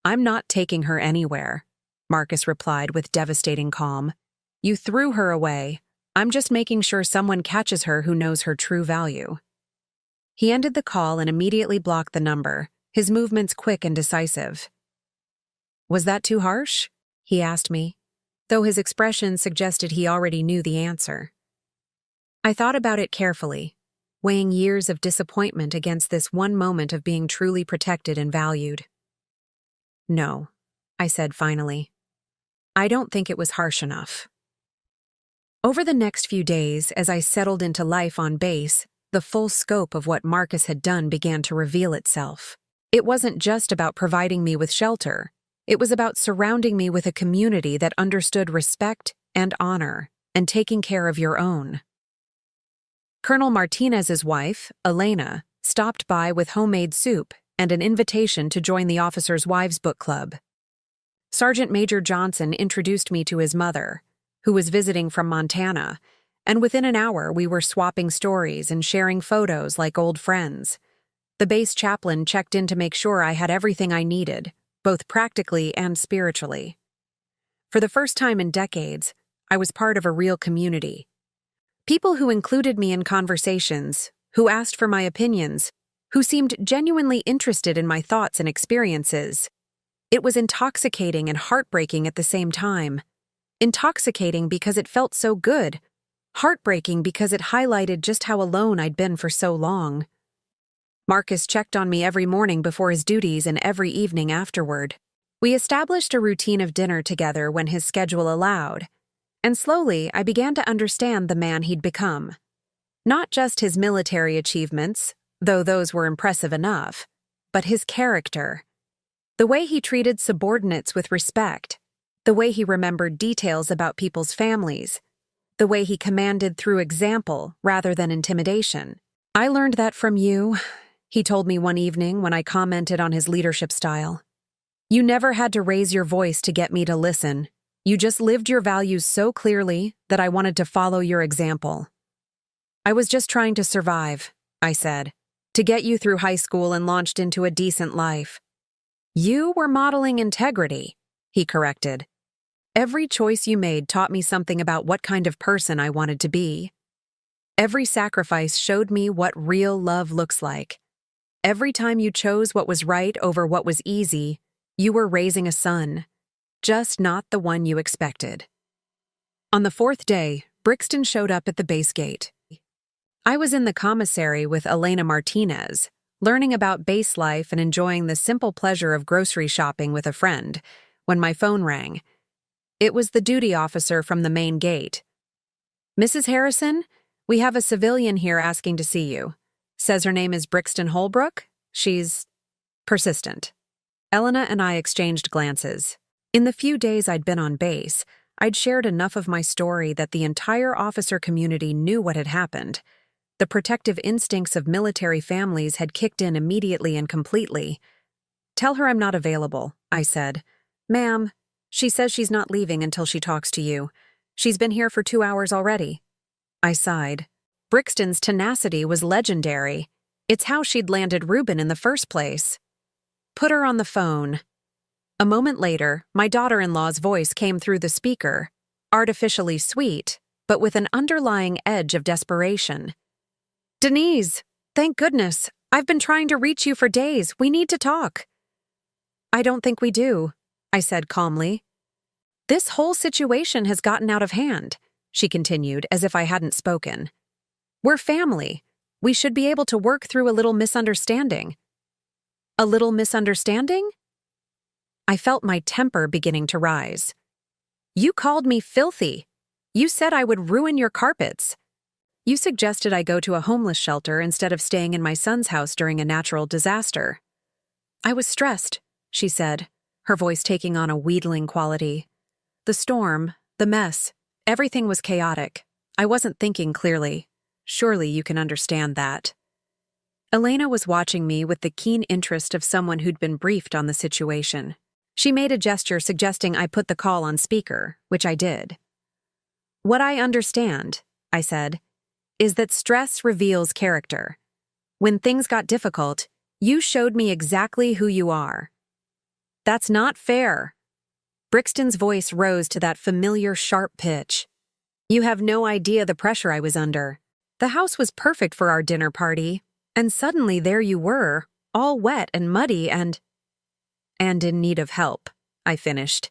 "I'm not taking her anywhere," Marcus replied with devastating calm. "You threw her away. I'm just making sure someone catches her who knows her true value." He ended the call and immediately blocked the number, his movements quick and decisive. "Was that too harsh?" he asked me. though his expression suggested he already knew the answer. I thought about it carefully, weighing years of disappointment against this one moment of being truly protected and valued. "No," I said finally. "I don't think it was harsh enough." Over the next few days, as I settled into life on base, the full scope of what Marcus had done began to reveal itself. It wasn't just about providing me with shelter. It was about surrounding me with a community that understood respect and honor and taking care of your own. Colonel Martinez's wife, Elena, stopped by with homemade soup and an invitation to join the Officers' Wives Book Club. Sergeant Major Johnson introduced me to his mother, who was visiting from Montana, and within an hour we were swapping stories and sharing photos like old friends. The base chaplain checked in to make sure I had everything I needed, both practically and spiritually. For the first time in decades, I was part of a real community. People who included me in conversations, who asked for my opinions, who seemed genuinely interested in my thoughts and experiences. It was intoxicating and heartbreaking at the same time. Intoxicating because it felt so good, heartbreaking because it highlighted just how alone I'd been for so long. Marcus checked on me every morning before his duties and every evening afterward. We established a routine of dinner together when his schedule allowed, and slowly I began to understand the man he'd become. Not just his military achievements, though those were impressive enough, but his character. The way he treated subordinates with respect, the way he remembered details about people's families, the way he commanded through example rather than intimidation. "I learned that from you," he told me one evening when I commented on his leadership style. "You never had to raise your voice to get me to listen. You just lived your values so clearly that I wanted to follow your example." "I was just trying to survive," I said, "to get you through high school and launched into a decent life." "You were modeling integrity," he corrected. "Every choice you made taught me something about what kind of person I wanted to be. Every sacrifice showed me what real love looks like. Every time you chose what was right over what was easy, you were raising a son, just not the one you expected." On the fourth day, Brixton showed up at the base gate. I was in the commissary with Elena Martinez, learning about base life and enjoying the simple pleasure of grocery shopping with a friend, when my phone rang. It was the duty officer from the main gate. "Mrs. Harrison, we have a civilian here asking to see you. Says her name is Brixton Holbrook. She's persistent." Elena and I exchanged glances. In the few days I'd been on base, I'd shared enough of my story that the entire officer community knew what had happened. The protective instincts of military families had kicked in immediately and completely. "Tell her I'm not available," I said. "Ma'am, she says she's not leaving until she talks to you. She's been here for 2 hours already." I sighed. Brixton's tenacity was legendary. It's how she'd landed Reuben in the first place. "Put her on the phone." A moment later, my daughter-in-law's voice came through the speaker, artificially sweet, but with an underlying edge of desperation. "Denise, thank goodness. I've been trying to reach you for days. We need to talk." "I don't think we do," I said calmly. "This whole situation has gotten out of hand," she continued as if I hadn't spoken. "We're family. We should be able to work through a little misunderstanding." "A little misunderstanding?" I felt my temper beginning to rise. "You called me filthy. You said I would ruin your carpets. You suggested I go to a homeless shelter instead of staying in my son's house during a natural disaster." "I was stressed," she said, her voice taking on a wheedling quality. "The storm, the mess, everything was chaotic. I wasn't thinking clearly. Surely you can understand that." Elena was watching me with the keen interest of someone who'd been briefed on the situation. She made a gesture suggesting I put the call on speaker, which I did. "What I understand," I said, "is that stress reveals character. When things got difficult, you showed me exactly who you are." "That's not fair." Brixton's voice rose to that familiar sharp pitch. "You have no idea the pressure I was under. The house was perfect for our dinner party, and suddenly there you were, all wet and muddy and in need of help," I finished.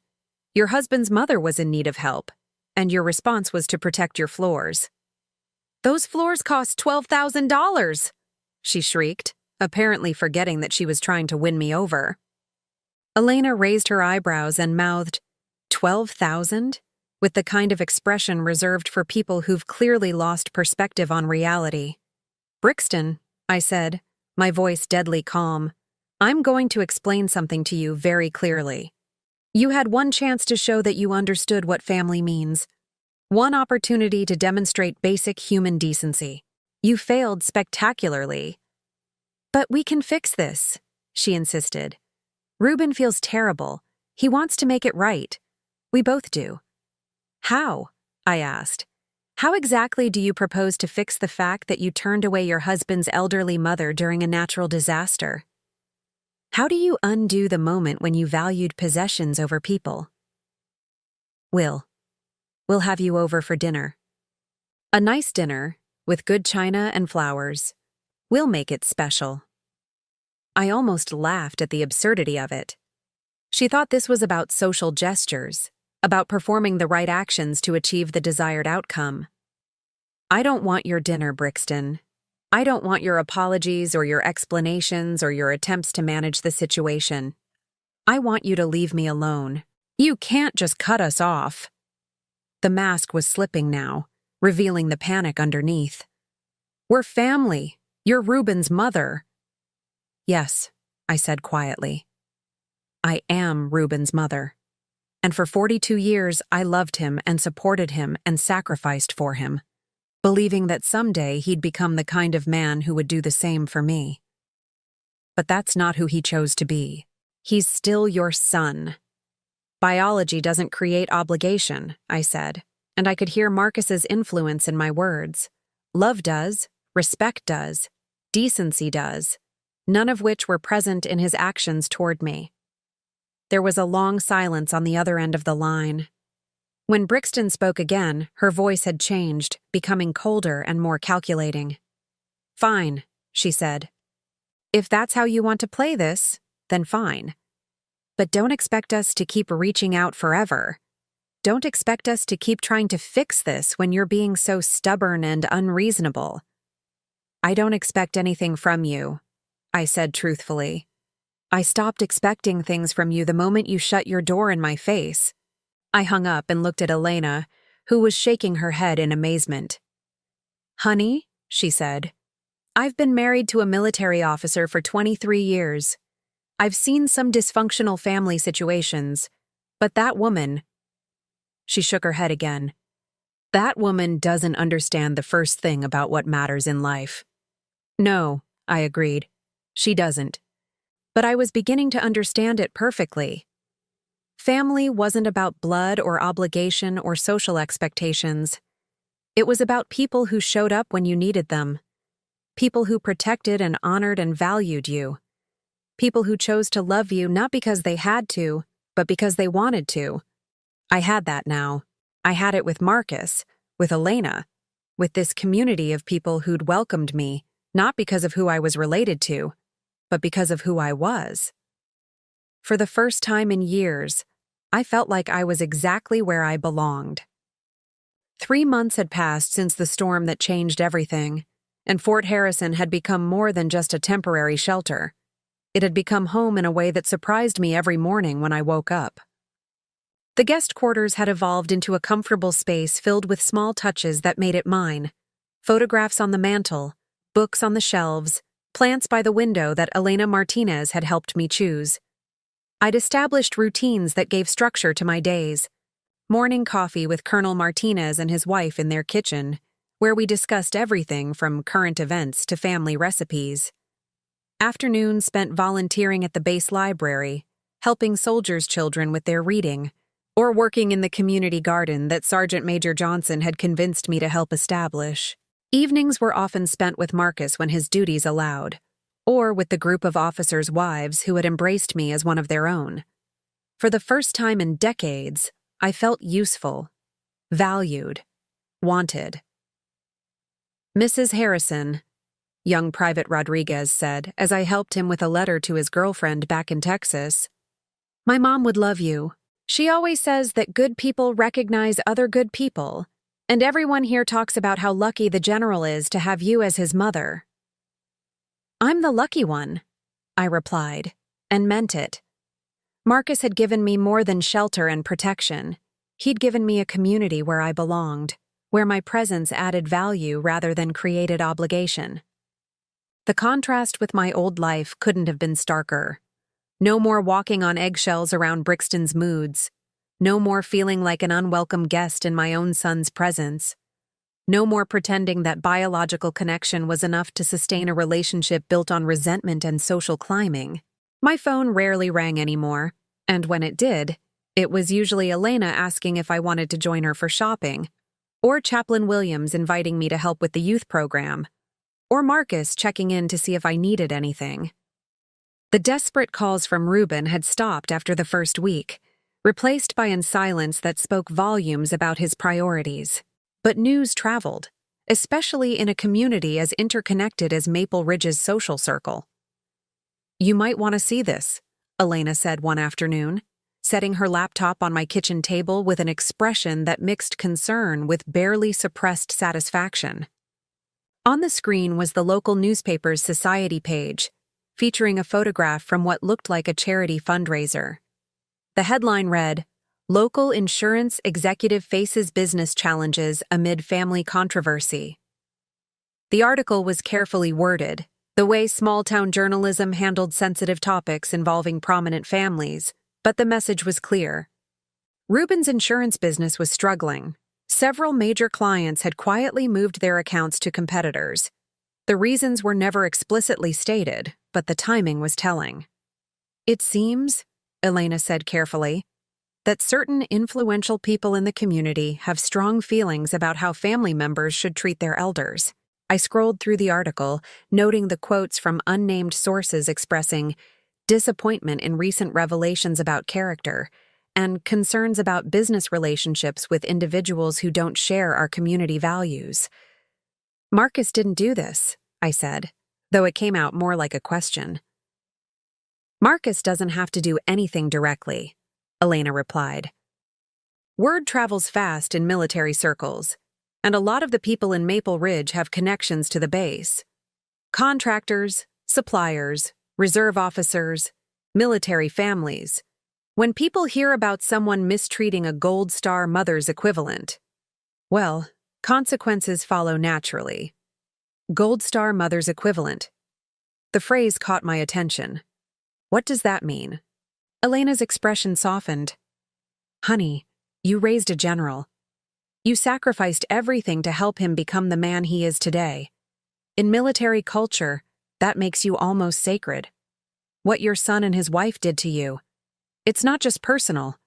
Your husband's mother was in need of help, and your response was to protect your floors. Those floors cost $12,000, she shrieked, apparently forgetting that she was trying to win me over. Elena raised her eyebrows and mouthed, 12,000? With the kind of expression reserved for people who've clearly lost perspective on reality. Brixton, I said, my voice deadly calm, I'm going to explain something to you very clearly. You had one chance to show that you understood what family means. One opportunity to demonstrate basic human decency. You failed spectacularly. But we can fix this, she insisted. Ruben feels terrible. He wants to make it right. We both do. How? I asked. How exactly do you propose to fix the fact that you turned away your husband's elderly mother during a natural disaster? How do you undo the moment when you valued possessions over people? We'll have you over for dinner. A nice dinner, with good china and flowers. We'll make it special. I almost laughed at the absurdity of it. She thought this was about social gestures, about performing the right actions to achieve the desired outcome. I don't want your dinner, Brixton. I don't want your apologies or your explanations or your attempts to manage the situation. I want you to leave me alone. You can't just cut us off. The mask was slipping now, revealing the panic underneath. We're family. You're Ruben's mother. Yes, I said quietly. I am Ruben's mother. And for 42 years, I loved him and supported him and sacrificed for him, believing that someday he'd become the kind of man who would do the same for me. But that's not who he chose to be. He's still your son. Biology doesn't create obligation, I said, and I could hear Marcus's influence in my words. Love does, respect does, decency does, none of which were present in his actions toward me. There was a long silence on the other end of the line. When Brixton spoke again, her voice had changed, becoming colder and more calculating. Fine, she said. If that's how you want to play this, then fine. But don't expect us to keep reaching out forever. Don't expect us to keep trying to fix this when you're being so stubborn and unreasonable. I don't expect anything from you, I said truthfully. I stopped expecting things from you the moment you shut your door in my face. I hung up and looked at Elena, who was shaking her head in amazement. Honey, she said, I've been married to a military officer for 23 years. I've seen some dysfunctional family situations, but that woman... She shook her head again. That woman doesn't understand the first thing about what matters in life. No, I agreed. She doesn't. But I was beginning to understand it perfectly. Family wasn't about blood or obligation or social expectations. It was about people who showed up when you needed them. People who protected and honored and valued you. People who chose to love you not because they had to, but because they wanted to. I had that now. I had it with Marcus, with Elena, with this community of people who'd welcomed me, not because of who I was related to, but because of who I was. For the first time in years, I felt like I was exactly where I belonged. 3 months had passed since the storm that changed everything, and Fort Harrison had become more than just a temporary shelter. It had become home in a way that surprised me every morning when I woke up. The guest quarters had evolved into a comfortable space filled with small touches that made it mine. Photographs on the mantel, books on the shelves, plants by the window that Elena Martinez had helped me choose. I'd established routines that gave structure to my days. Morning coffee with Colonel Martinez and his wife in their kitchen, where we discussed everything from current events to family recipes. Afternoons spent volunteering at the base library, helping soldiers' children with their reading, or working in the community garden that Sergeant Major Johnson had convinced me to help establish. Evenings were often spent with Marcus when his duties allowed, or with the group of officers' wives who had embraced me as one of their own. For the first time in decades, I felt useful, valued, wanted. Mrs. Harrison, young Private Rodriguez said as I helped him with a letter to his girlfriend back in Texas, my mom would love you. She always says that good people recognize other good people, and everyone here talks about how lucky the general is to have you as his mother. I'm the lucky one, I replied, and meant it. Marcus had given me more than shelter and protection. He'd given me a community where I belonged, where my presence added value rather than created obligation. The contrast with my old life couldn't have been starker. No more walking on eggshells around Brixton's moods. No more feeling like an unwelcome guest in my own son's presence. No more pretending that biological connection was enough to sustain a relationship built on resentment and social climbing. My phone rarely rang anymore, and when it did, it was usually Elena asking if I wanted to join her for shopping, or Chaplain Williams inviting me to help with the youth program, or Marcus checking in to see if I needed anything. The desperate calls from Reuben had stopped after the first week, replaced by a silence that spoke volumes about his priorities. But news traveled, especially in a community as interconnected as Maple Ridge's social circle. You might want to see this, Elena said one afternoon, setting her laptop on my kitchen table with an expression that mixed concern with barely suppressed satisfaction. On the screen was the local newspaper's society page, featuring a photograph from what looked like a charity fundraiser. The headline read, "Local Insurance Executive Faces Business Challenges Amid Family Controversy." The article was carefully worded, the way small-town journalism handled sensitive topics involving prominent families, but the message was clear. Reuben's insurance business was struggling. Several major clients had quietly moved their accounts to competitors. The reasons were never explicitly stated, but the timing was telling. It seems, Elena said carefully, that certain influential people in the community have strong feelings about how family members should treat their elders. I scrolled through the article, noting the quotes from unnamed sources expressing disappointment in recent revelations about character and concerns about business relationships with individuals who don't share our community values. Marcus didn't do this, I said, though it came out more like a question. Marcus doesn't have to do anything directly, Elena replied. Word travels fast in military circles, and a lot of the people in Maple Ridge have connections to the base. Contractors, suppliers, reserve officers, military families. When people hear about someone mistreating a Gold Star mother's equivalent, well, consequences follow naturally. Gold Star mother's equivalent. The phrase caught my attention. What does that mean? Elena's expression softened. Honey, you raised a general. You sacrificed everything to help him become the man he is today. In military culture, that makes you almost sacred. What your son and his wife did to you, it's not just personal.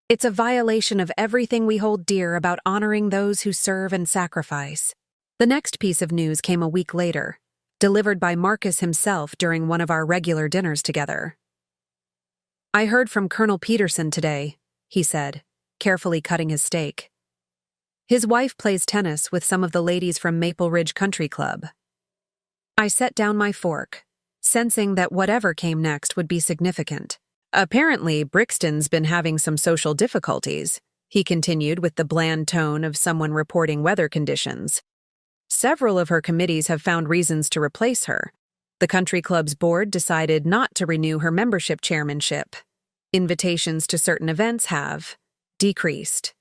It's a violation of everything we hold dear about honoring those who serve and sacrifice. The next piece of news came a week later, delivered by Marcus himself during one of our regular dinners together. I heard from Colonel Peterson today, he said, carefully cutting his steak. His wife plays tennis with some of the ladies from Maple Ridge Country Club. I set down my fork, sensing that whatever came next would be significant. Apparently, Brixton's been having some social difficulties, he continued with the bland tone of someone reporting weather conditions. Several of her committees have found reasons to replace her. The country club's board decided not to renew her membership chairmanship. Invitations to certain events have decreased.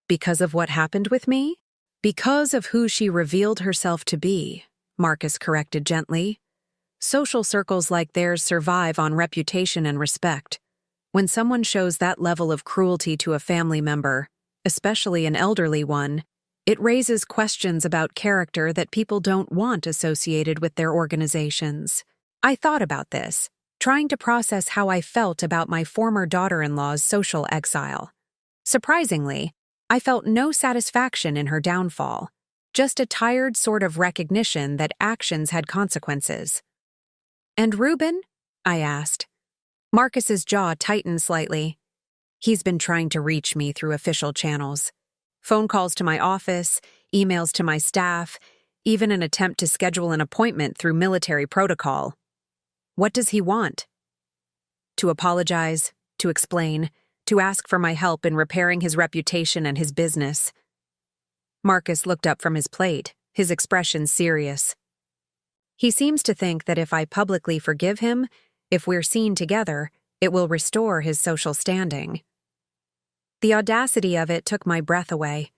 Because of what happened with me? Because of who she revealed herself to be, Marcus corrected gently. Social circles like theirs survive on reputation and respect. When someone shows that level of cruelty to a family member, especially an elderly one, it raises questions about character that people don't want associated with their organizations. I thought about this, trying to process how I felt about my former daughter-in-law's social exile. Surprisingly, I felt no satisfaction in her downfall, just a tired sort of recognition that actions had consequences. And Reuben? I asked. Marcus's jaw tightened slightly. He's been trying to reach me through official channels. Phone calls to my office, emails to my staff, even an attempt to schedule an appointment through military protocol. What does he want? To apologize, to explain, to ask for my help in repairing his reputation and his business. Marcus looked up from his plate, his expression serious. He seems to think that if I publicly forgive him, if we're seen together, it will restore his social standing. The audacity of it took my breath away.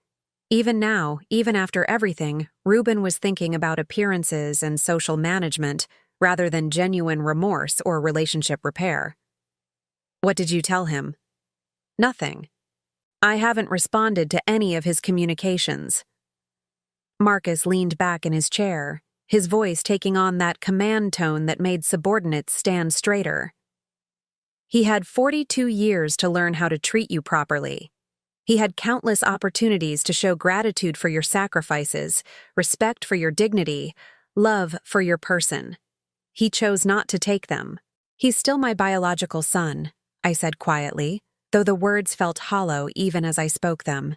Even now, even after everything, Reuben was thinking about appearances and social management rather than genuine remorse or relationship repair. What did you tell him? Nothing. I haven't responded to any of his communications. Marcus leaned back in his chair, his voice taking on that command tone that made subordinates stand straighter. He had 42 years to learn how to treat you properly. He had countless opportunities to show gratitude for your sacrifices, respect for your dignity, love for your person. He chose not to take them. He's still my biological son, I said quietly, though the words felt hollow even as I spoke them.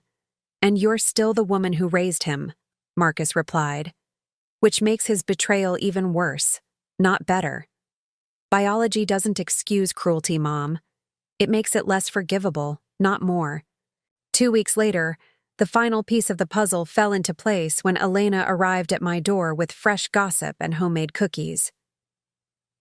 And you're still the woman who raised him, Marcus replied, which makes his betrayal even worse, not better. Biology doesn't excuse cruelty, Mom. It makes it less forgivable, not more. 2 weeks later, the final piece of the puzzle fell into place when Elena arrived at my door with fresh gossip and homemade cookies.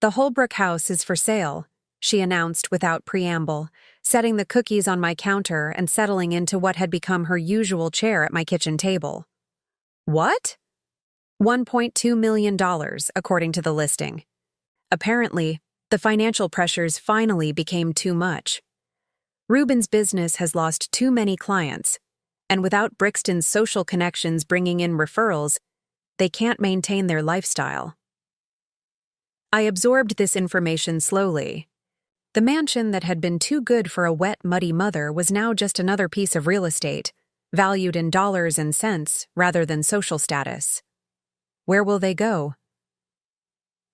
The Holbrook house is for sale, she announced without preamble, setting the cookies on my counter and settling into what had become her usual chair at my kitchen table. What? $1.2 million, according to the listing. Apparently, the financial pressures finally became too much. Reuben's business has lost too many clients, and without Brixton's social connections bringing in referrals, they can't maintain their lifestyle. I absorbed this information slowly. The mansion that had been too good for a wet, muddy mother was now just another piece of real estate, valued in dollars and cents rather than social status. Where will they go?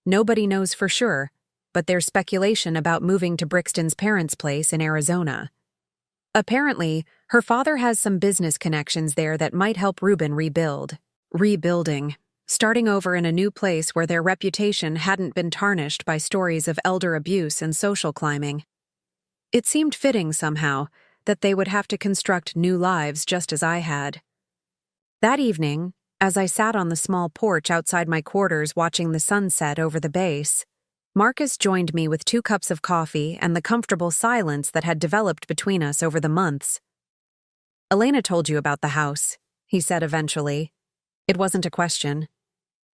Nobody knows for sure, but there's speculation about moving to Brixton's parents' place in Arizona. Apparently, her father has some business connections there that might help Reuben rebuild. Rebuilding. Starting over in a new place where their reputation hadn't been tarnished by stories of elder abuse and social climbing. It seemed fitting somehow that they would have to construct new lives just as I had. That evening, as I sat on the small porch outside my quarters watching the sunset over the base, Marcus joined me with 2 cups of coffee and the comfortable silence that had developed between us over the months. Elena told you about the house, he said eventually. It wasn't a question.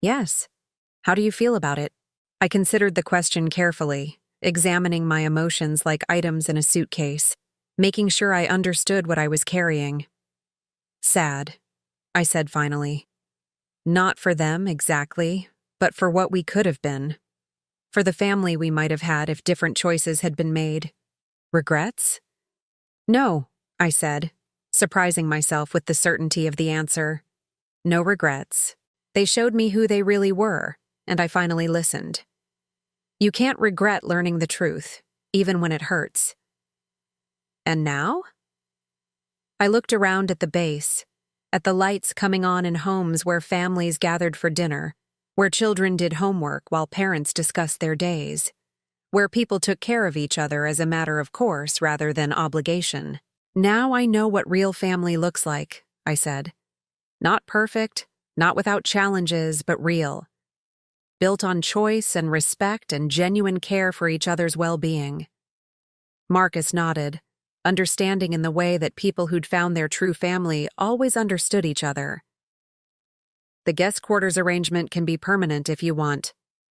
Yes. How do you feel about it? I considered the question carefully, examining my emotions like items in a suitcase, making sure I understood what I was carrying. Sad, I said finally. Not for them, exactly, but for what we could have been. For the family we might have had if different choices had been made. Regrets? No, I said, surprising myself with the certainty of the answer. No regrets. They showed me who they really were, and I finally listened. You can't regret learning the truth, even when it hurts. And now? I looked around at the base, at the lights coming on in homes where families gathered for dinner, where children did homework while parents discussed their days, where people took care of each other as a matter of course rather than obligation. Now I know what real family looks like, I said. Not perfect, not without challenges, but real. Built on choice and respect and genuine care for each other's well-being. Marcus nodded, understanding in the way that people who'd found their true family always understood each other. The guest quarters arrangement can be permanent if you want,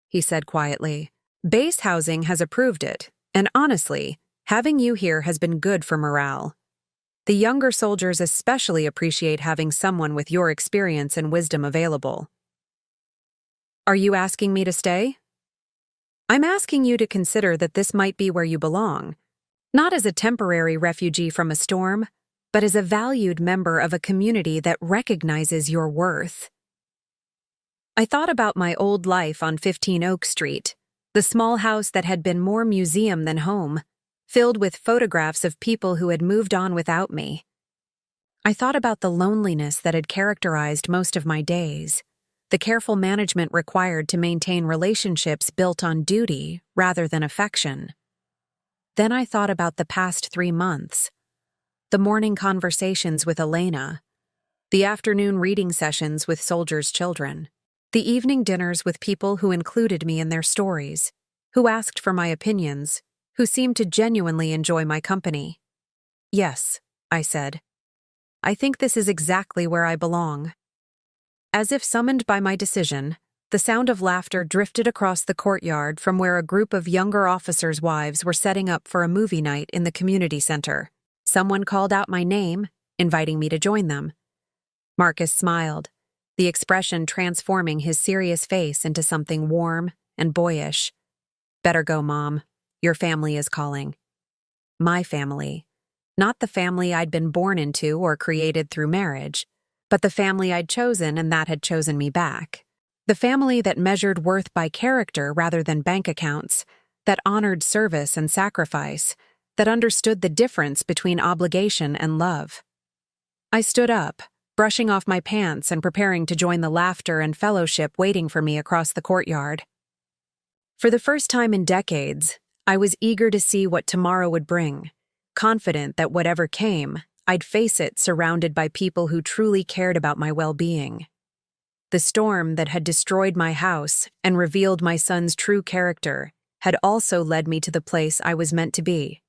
he said quietly. Base housing has approved it, and honestly, having you here has been good for morale. The younger soldiers especially appreciate having someone with your experience and wisdom available. Are you asking me to stay? I'm asking you to consider that this might be where you belong, not as a temporary refugee from a storm, but as a valued member of a community that recognizes your worth. I thought about my old life on 15 Oak Street, the small house that had been more museum than home, filled with photographs of people who had moved on without me. I thought about the loneliness that had characterized most of my days, the careful management required to maintain relationships built on duty rather than affection. Then I thought about the past 3 months. The morning conversations with Elena, the afternoon reading sessions with soldiers' children, the evening dinners with people who included me in their stories, who asked for my opinions, who seemed to genuinely enjoy my company. Yes, I said. I think this is exactly where I belong. As if summoned by my decision, the sound of laughter drifted across the courtyard from where a group of younger officers' wives were setting up for a movie night in the community center. Someone called out my name, inviting me to join them. Marcus smiled, the expression transforming his serious face into something warm and boyish. Better go, Mom. Your family is calling. My family. Not the family I'd been born into or created through marriage, but the family I'd chosen and that had chosen me back. The family that measured worth by character rather than bank accounts, that honored service and sacrifice, that understood the difference between obligation and love. I stood up, brushing off my pants and preparing to join the laughter and fellowship waiting for me across the courtyard. For the first time in decades, I was eager to see what tomorrow would bring, confident that whatever came, I'd face it surrounded by people who truly cared about my well-being. The storm that had destroyed my house and revealed my son's true character had also led me to the place I was meant to be.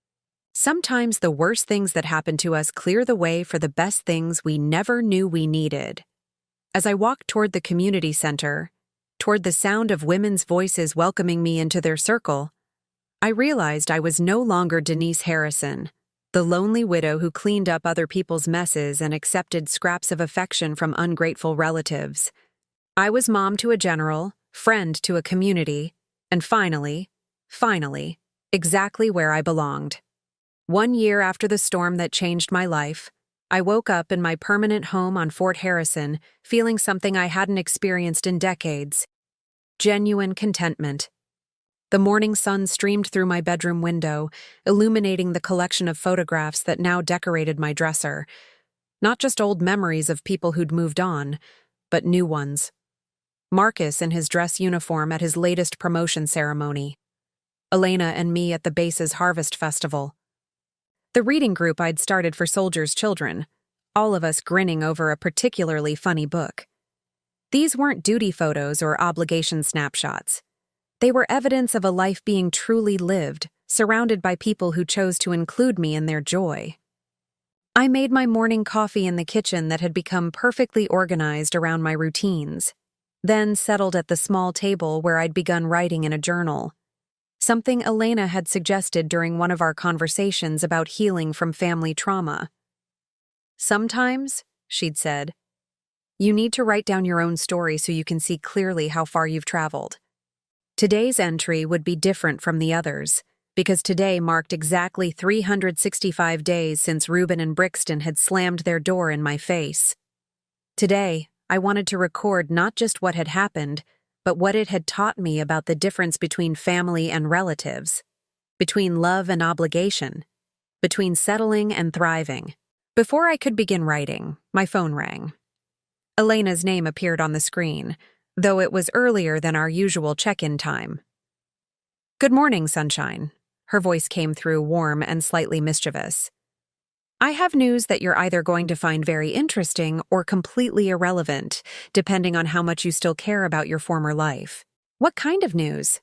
Sometimes the worst things that happen to us clear the way for the best things we never knew we needed. As I walked toward the community center, toward the sound of women's voices welcoming me into their circle, I realized I was no longer Denise Harrison, the lonely widow who cleaned up other people's messes and accepted scraps of affection from ungrateful relatives. I was mom to a general, friend to a community, and finally, exactly where I belonged. 1 year after the storm that changed my life, I woke up in my permanent home on Fort Harrison, feeling something I hadn't experienced in decades. Genuine contentment. The morning sun streamed through my bedroom window, illuminating the collection of photographs that now decorated my dresser. Not just old memories of people who'd moved on, but new ones. Marcus in his dress uniform at his latest promotion ceremony. Elena and me at the base's harvest festival. The reading group I'd started for soldiers' children, all of us grinning over a particularly funny book. These weren't duty photos or obligation snapshots. They were evidence of a life being truly lived, surrounded by people who chose to include me in their joy. I made my morning coffee in the kitchen that had become perfectly organized around my routines, then settled at the small table where I'd begun writing in a journal. Something Elena had suggested during one of our conversations about healing from family trauma. Sometimes, she'd said, you need to write down your own story so you can see clearly how far you've traveled. Today's entry would be different from the others, because today marked exactly 365 days since Reuben and Brixton had slammed their door in my face. Today, I wanted to record not just what had happened, but what it had taught me about the difference between family and relatives, between love and obligation, between settling and thriving. Before I could begin writing, my phone rang. Elena's name appeared on the screen, though it was earlier than our usual check-in time. Good morning, sunshine. Her voice came through warm and slightly mischievous. I have news that you're either going to find very interesting or completely irrelevant, depending on how much you still care about your former life. What kind of news?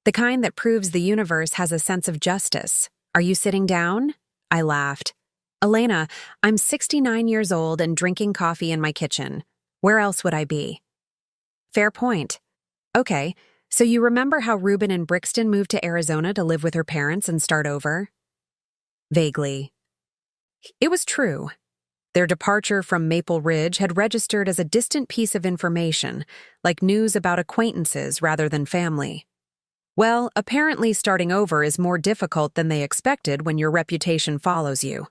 The kind that proves the universe has a sense of justice. Are you sitting down? I laughed. Elena, I'm 69 years old and drinking coffee in my kitchen. Where else would I be? Fair point. Okay, so you remember how Reuben and Brixton moved to Arizona to live with her parents and start over? Vaguely. It was true. Their departure from Maple Ridge had registered as a distant piece of information, like news about acquaintances rather than family. Well, apparently starting over is more difficult than they expected when your reputation follows you.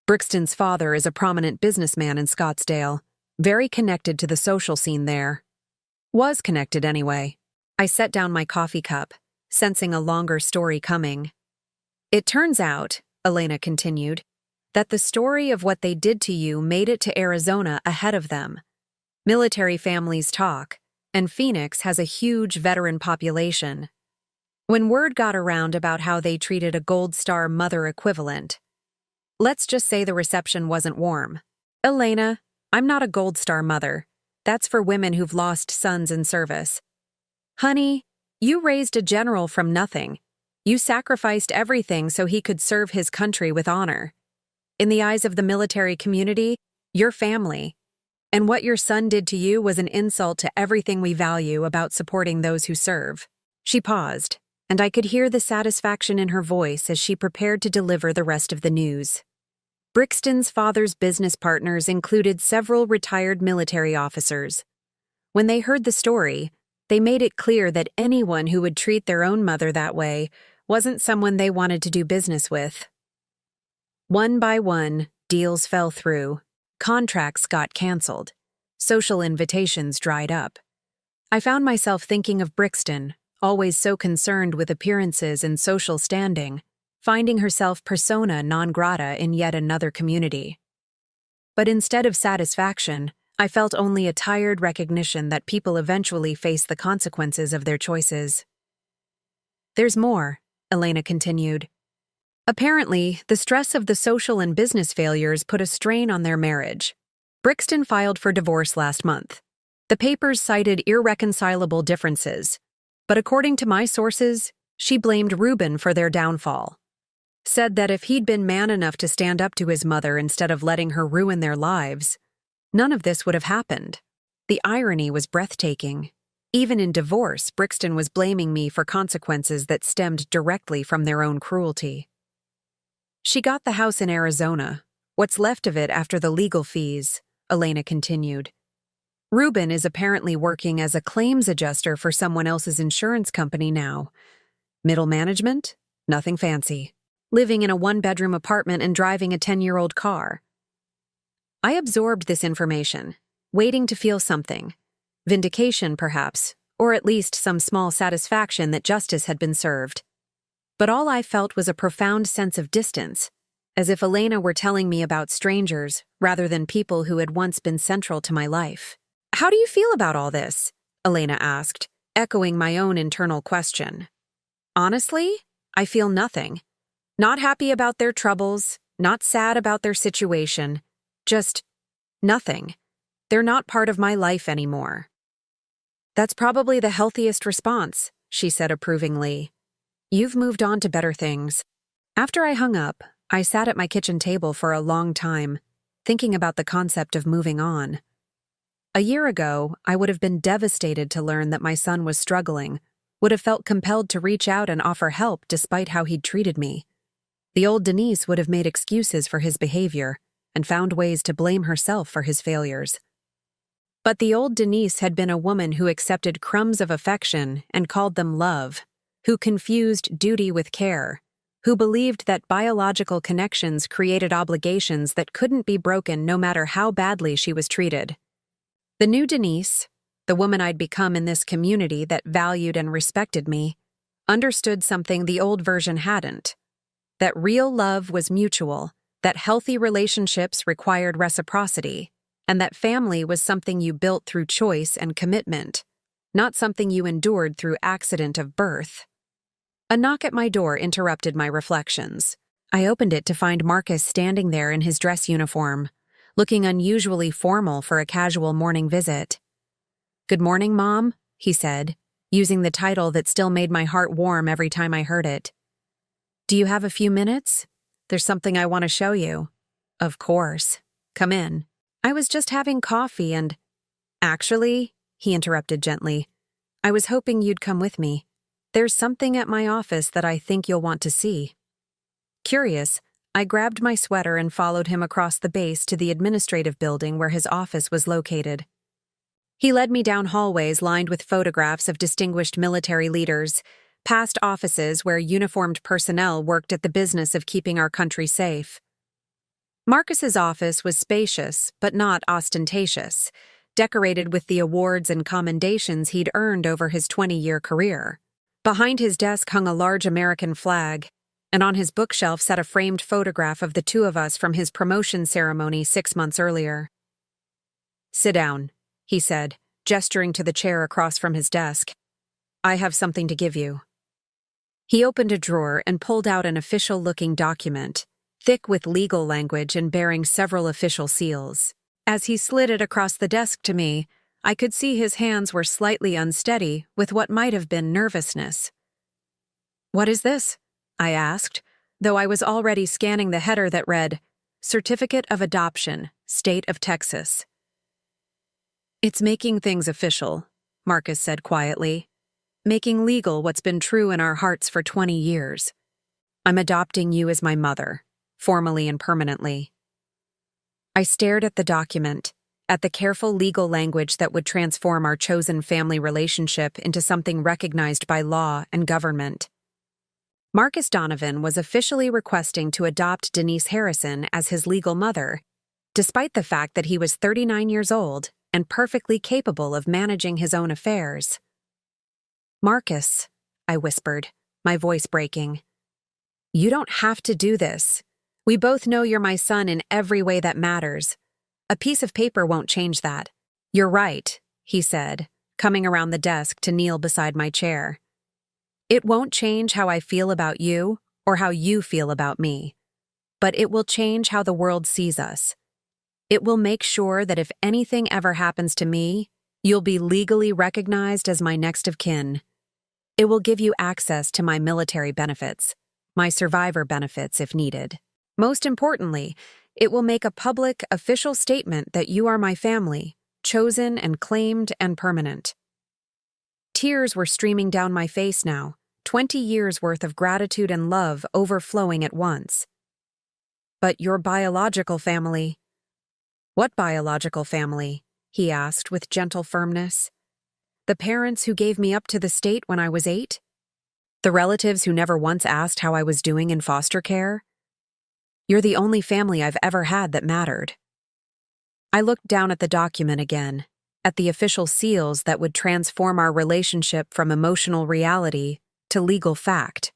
Brixton's father is a prominent businessman in Scottsdale, very connected to the social scene there. Was connected anyway. I set down my coffee cup, sensing a longer story coming. It turns out, Elena continued, that the story of what they did to you made it to Arizona ahead of them. Military families talk, and Phoenix has a huge veteran population. when word got around about how they treated a Gold Star mother equivalent. Let's just say the reception wasn't warm. Elena, I'm not a Gold Star mother. That's for women who've lost sons in service. Honey, you raised a general from nothing. You sacrificed everything so he could serve his country with honor. In the eyes of the military community, you're family. And what your son did to you was an insult to everything we value about supporting those who serve. She paused, and I could hear the satisfaction in her voice as she prepared to deliver the rest of the news. Brixton's father's business partners included several retired military officers. When they heard the story, they made it clear that anyone who would treat their own mother that way wasn't someone they wanted to do business with. One by one, deals fell through. Contracts got canceled. Social invitations dried up. I found myself thinking of Brixton, always so concerned with appearances and social standing, finding herself persona non grata in yet another community. But instead of satisfaction, I felt only a tired recognition that people eventually face the consequences of their choices. There's more, Elena continued. Apparently, the stress of the social and business failures put a strain on their marriage. Brixton filed for divorce last month. The papers cited irreconcilable differences, but according to my sources, she blamed Reuben for their downfall. Said that if he'd been man enough to stand up to his mother instead of letting her ruin their lives, none of this would have happened. The irony was breathtaking. Even in divorce, Brixton was blaming me for consequences that stemmed directly from their own cruelty. She got the house in Arizona, what's left of it after the legal fees, Elena continued. Reuben is apparently working as a claims adjuster for someone else's insurance company now. Middle management? Nothing fancy. Living in a one-bedroom apartment and driving a 10-year-old car. I absorbed this information, waiting to feel something. Vindication, perhaps, or at least some small satisfaction that justice had been served. But all I felt was a profound sense of distance, as if Elena were telling me about strangers rather than people who had once been central to my life. How do you feel about all this? Elena asked, echoing my own internal question. Honestly, I feel nothing. Not happy about their troubles, not sad about their situation, just nothing. They're not part of my life anymore. That's probably the healthiest response, she said approvingly. You've moved on to better things. After I hung up, I sat at my kitchen table for a long time, thinking about the concept of moving on. A year ago, I would have been devastated to learn that my son was struggling, would have felt compelled to reach out and offer help despite how he'd treated me. The old Denise would have made excuses for his behavior and found ways to blame herself for his failures. But the old Denise had been a woman who accepted crumbs of affection and called them love, who confused duty with care, who believed that biological connections created obligations that couldn't be broken no matter how badly she was treated. The new Denise, the woman I'd become in this community that valued and respected me, understood something the old version hadn't. That real love was mutual, that healthy relationships required reciprocity, and that family was something you built through choice and commitment, not something you endured through accident of birth. A knock at my door interrupted my reflections. I opened it to find Marcus standing there in his dress uniform, looking unusually formal for a casual morning visit. "Good morning, Mom," he said, using the title that still made my heart warm every time I heard it. "Do you have a few minutes? There's something I want to show you." "Of course. Come in." I was just having coffee and— "Actually," he interrupted gently, "I was hoping you'd come with me. There's something at my office that I think you'll want to see." Curious, I grabbed my sweater and followed him across the base to the administrative building where his office was located. He led me down hallways lined with photographs of distinguished military leaders, past offices where uniformed personnel worked at the business of keeping our country safe. Marcus's office was spacious, but not ostentatious, decorated with the awards and commendations he'd earned over his 20-year career. Behind his desk hung a large American flag, and on his bookshelf sat a framed photograph of the two of us from his promotion ceremony 6 months earlier. "Sit down," he said, gesturing to the chair across from his desk. "I have something to give you." He opened a drawer and pulled out an official-looking document, thick with legal language and bearing several official seals. As he slid it across the desk to me, I could see his hands were slightly unsteady with what might have been nervousness. "What is this?" I asked, though I was already scanning the header that read, "Certificate of Adoption, State of Texas." "It's making things official," Marcus said quietly. "Making legal what's been true in our hearts for 20 years. I'm adopting you as my mother, formally and permanently." I stared at the document, at the careful legal language that would transform our chosen family relationship into something recognized by law and government. Marcus Donovan was officially requesting to adopt Denise Harrison as his legal mother, despite the fact that he was 39 years old and perfectly capable of managing his own affairs. "Marcus," I whispered, my voice breaking, "you don't have to do this. We both know you're my son in every way that matters. A piece of paper won't change that." "You're right," he said, coming around the desk to kneel beside my chair. "It won't change how I feel about you or how you feel about me. But it will change how the world sees us. It will make sure that if anything ever happens to me, you'll be legally recognized as my next of kin. It will give you access to my military benefits, my survivor benefits if needed. Most importantly, it will make a public, official statement that you are my family, chosen and claimed and permanent." Tears were streaming down my face now, 20 years' worth of gratitude and love overflowing at once. "But your biological family—" "What biological family?" he asked with gentle firmness. "The parents who gave me up to the state when I was 8? The relatives who never once asked how I was doing in foster care? You're the only family I've ever had that mattered." I looked down at the document again, at the official seals that would transform our relationship from emotional reality to legal fact.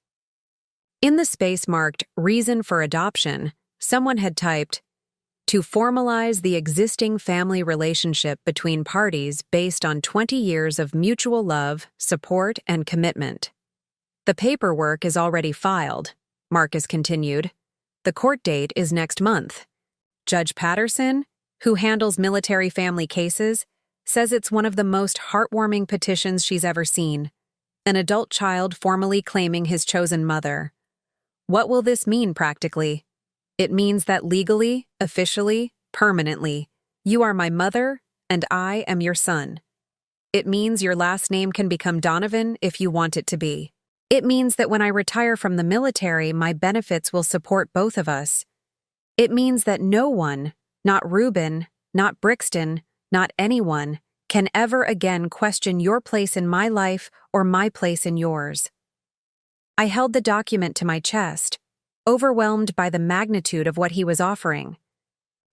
In the space marked "Reason for Adoption," someone had typed, "To formalize the existing family relationship between parties based on 20 years of mutual love, support, and commitment." "The paperwork is already filed," Marcus continued. "The court date is next month. Judge Patterson, who handles military family cases, says it's one of the most heartwarming petitions she's ever seen. An adult child formally claiming his chosen mother. What will this mean practically? It means that legally, officially, permanently, you are my mother and I am your son. It means your last name can become Donovan if you want it to be. It means that when I retire from the military, my benefits will support both of us. It means that no one, not Reuben, not Brixton, not anyone, can ever again question your place in my life or my place in yours." I held the document to my chest, overwhelmed by the magnitude of what he was offering.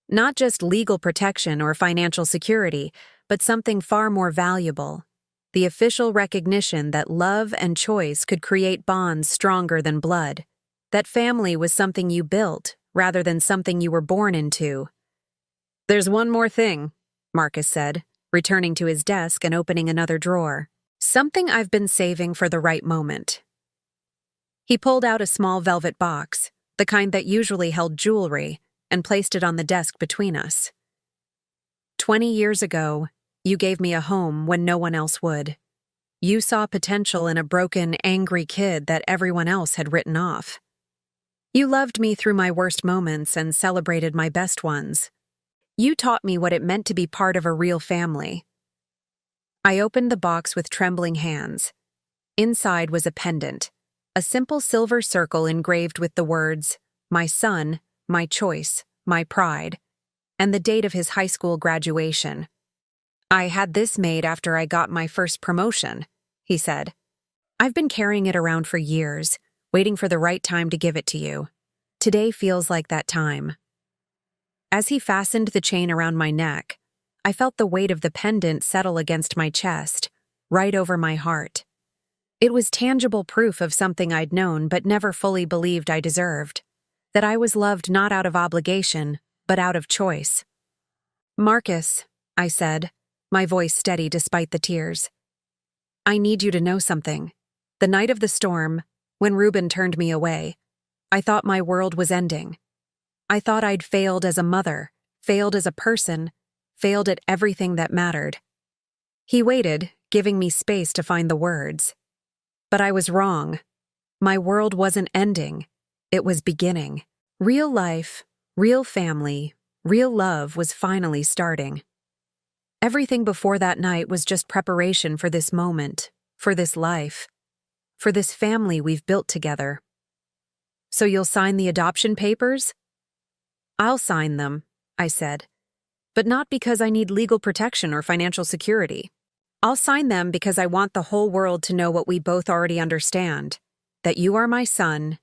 Not just legal protection or financial security, but something far more valuable. The official recognition that love and choice could create bonds stronger than blood. That family was something you built, rather than something you were born into. "There's one more thing," Marcus said, returning to his desk and opening another drawer. "Something I've been saving for the right moment." He pulled out a small velvet box, the kind that usually held jewelry, and placed it on the desk between us. 20 years ago, you gave me a home when no one else would. You saw potential in a broken, angry kid that everyone else had written off. You loved me through my worst moments and celebrated my best ones. You taught me what it meant to be part of a real family. I opened the box with trembling hands. Inside was a pendant, a simple silver circle engraved with the words, "My son, my choice, my pride," and the date of his high school graduation. "I had this made after I got my first promotion," he said. "I've been carrying it around for years, waiting for the right time to give it to you. Today feels like that time." As he fastened the chain around my neck, I felt the weight of the pendant settle against my chest, right over my heart. It was tangible proof of something I'd known but never fully believed I deserved. That I was loved not out of obligation, but out of choice. "Marcus," I said, my voice steady despite the tears. "I need you to know something. The night of the storm, When Ruben turned me away, I thought my world was ending. I thought I'd failed as a mother, failed as a person, failed at everything that mattered. He waited, giving me space to find the words. But I was wrong. My world wasn't ending. It was beginning. Real life, real family, real love was finally starting. Everything before that night was just preparation for this moment, for this life, for this family we've built together. So you'll sign the adoption papers? I'll sign them, I said, but not because I need legal protection or financial security. I'll sign them because I want the whole world to know what we both already understand, that you are my son,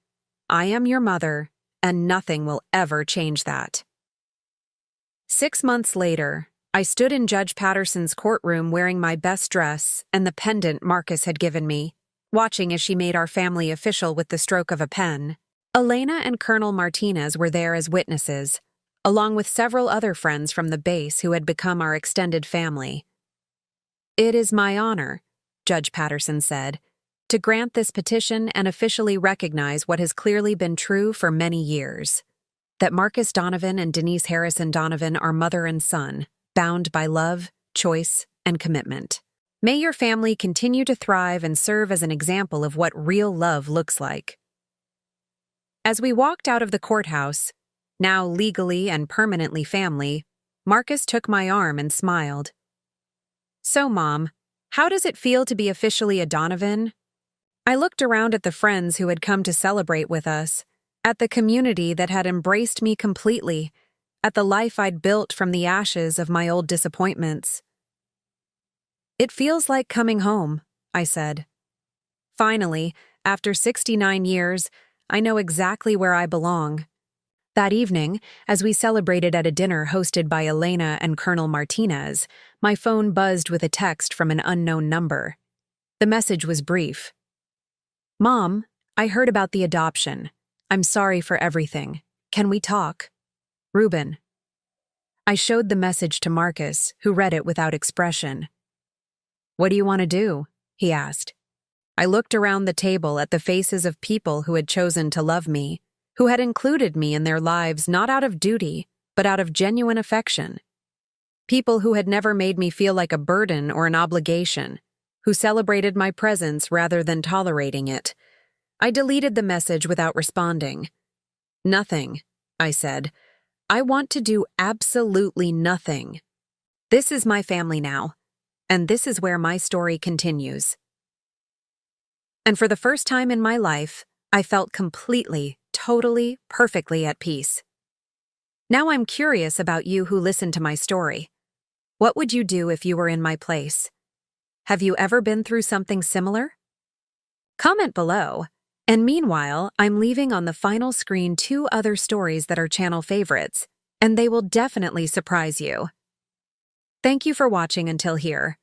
I am your mother, and nothing will ever change that. 6 months later, I stood in Judge Patterson's courtroom wearing my best dress and the pendant Marcus had given me, watching as she made our family official with the stroke of a pen. Elena and Colonel Martinez were there as witnesses, along with several other friends from the base who had become our extended family. It is my honor, Judge Patterson said, to grant this petition and officially recognize what has clearly been true for many years, that Marcus Donovan and Denise Harrison Donovan are mother and son, bound by love, choice, and commitment. May your family continue to thrive and serve as an example of what real love looks like. As we walked out of the courthouse, now legally and permanently family, Marcus took my arm and smiled. So, Mom, how does it feel to be officially a Donovan? I looked around at the friends who had come to celebrate with us, at the community that had embraced me completely, at the life I'd built from the ashes of my old disappointments. It feels like coming home, I said. Finally, after 69 years, I know exactly where I belong. That evening, as we celebrated at a dinner hosted by Elena and Colonel Martinez, my phone buzzed with a text from an unknown number. The message was brief. Mom, I heard about the adoption. I'm sorry for everything. Can we talk? Ruben. I showed the message to Marcus, who read it without expression. What do you want to do? He asked. I looked around the table at the faces of people who had chosen to love me, who had included me in their lives not out of duty, but out of genuine affection. People who had never made me feel like a burden or an obligation, who celebrated my presence rather than tolerating it. I deleted the message without responding. Nothing, I said. I want to do absolutely nothing. This is my family now, and this is where my story continues. And for the first time in my life, I felt completely, totally, perfectly at peace. Now I'm curious about you who listened to my story. What would you do if you were in my place? Have you ever been through something similar? Comment below. And meanwhile, I'm leaving on the final screen 2 other stories that are channel favorites, and they will definitely surprise you. Thank you for watching until here.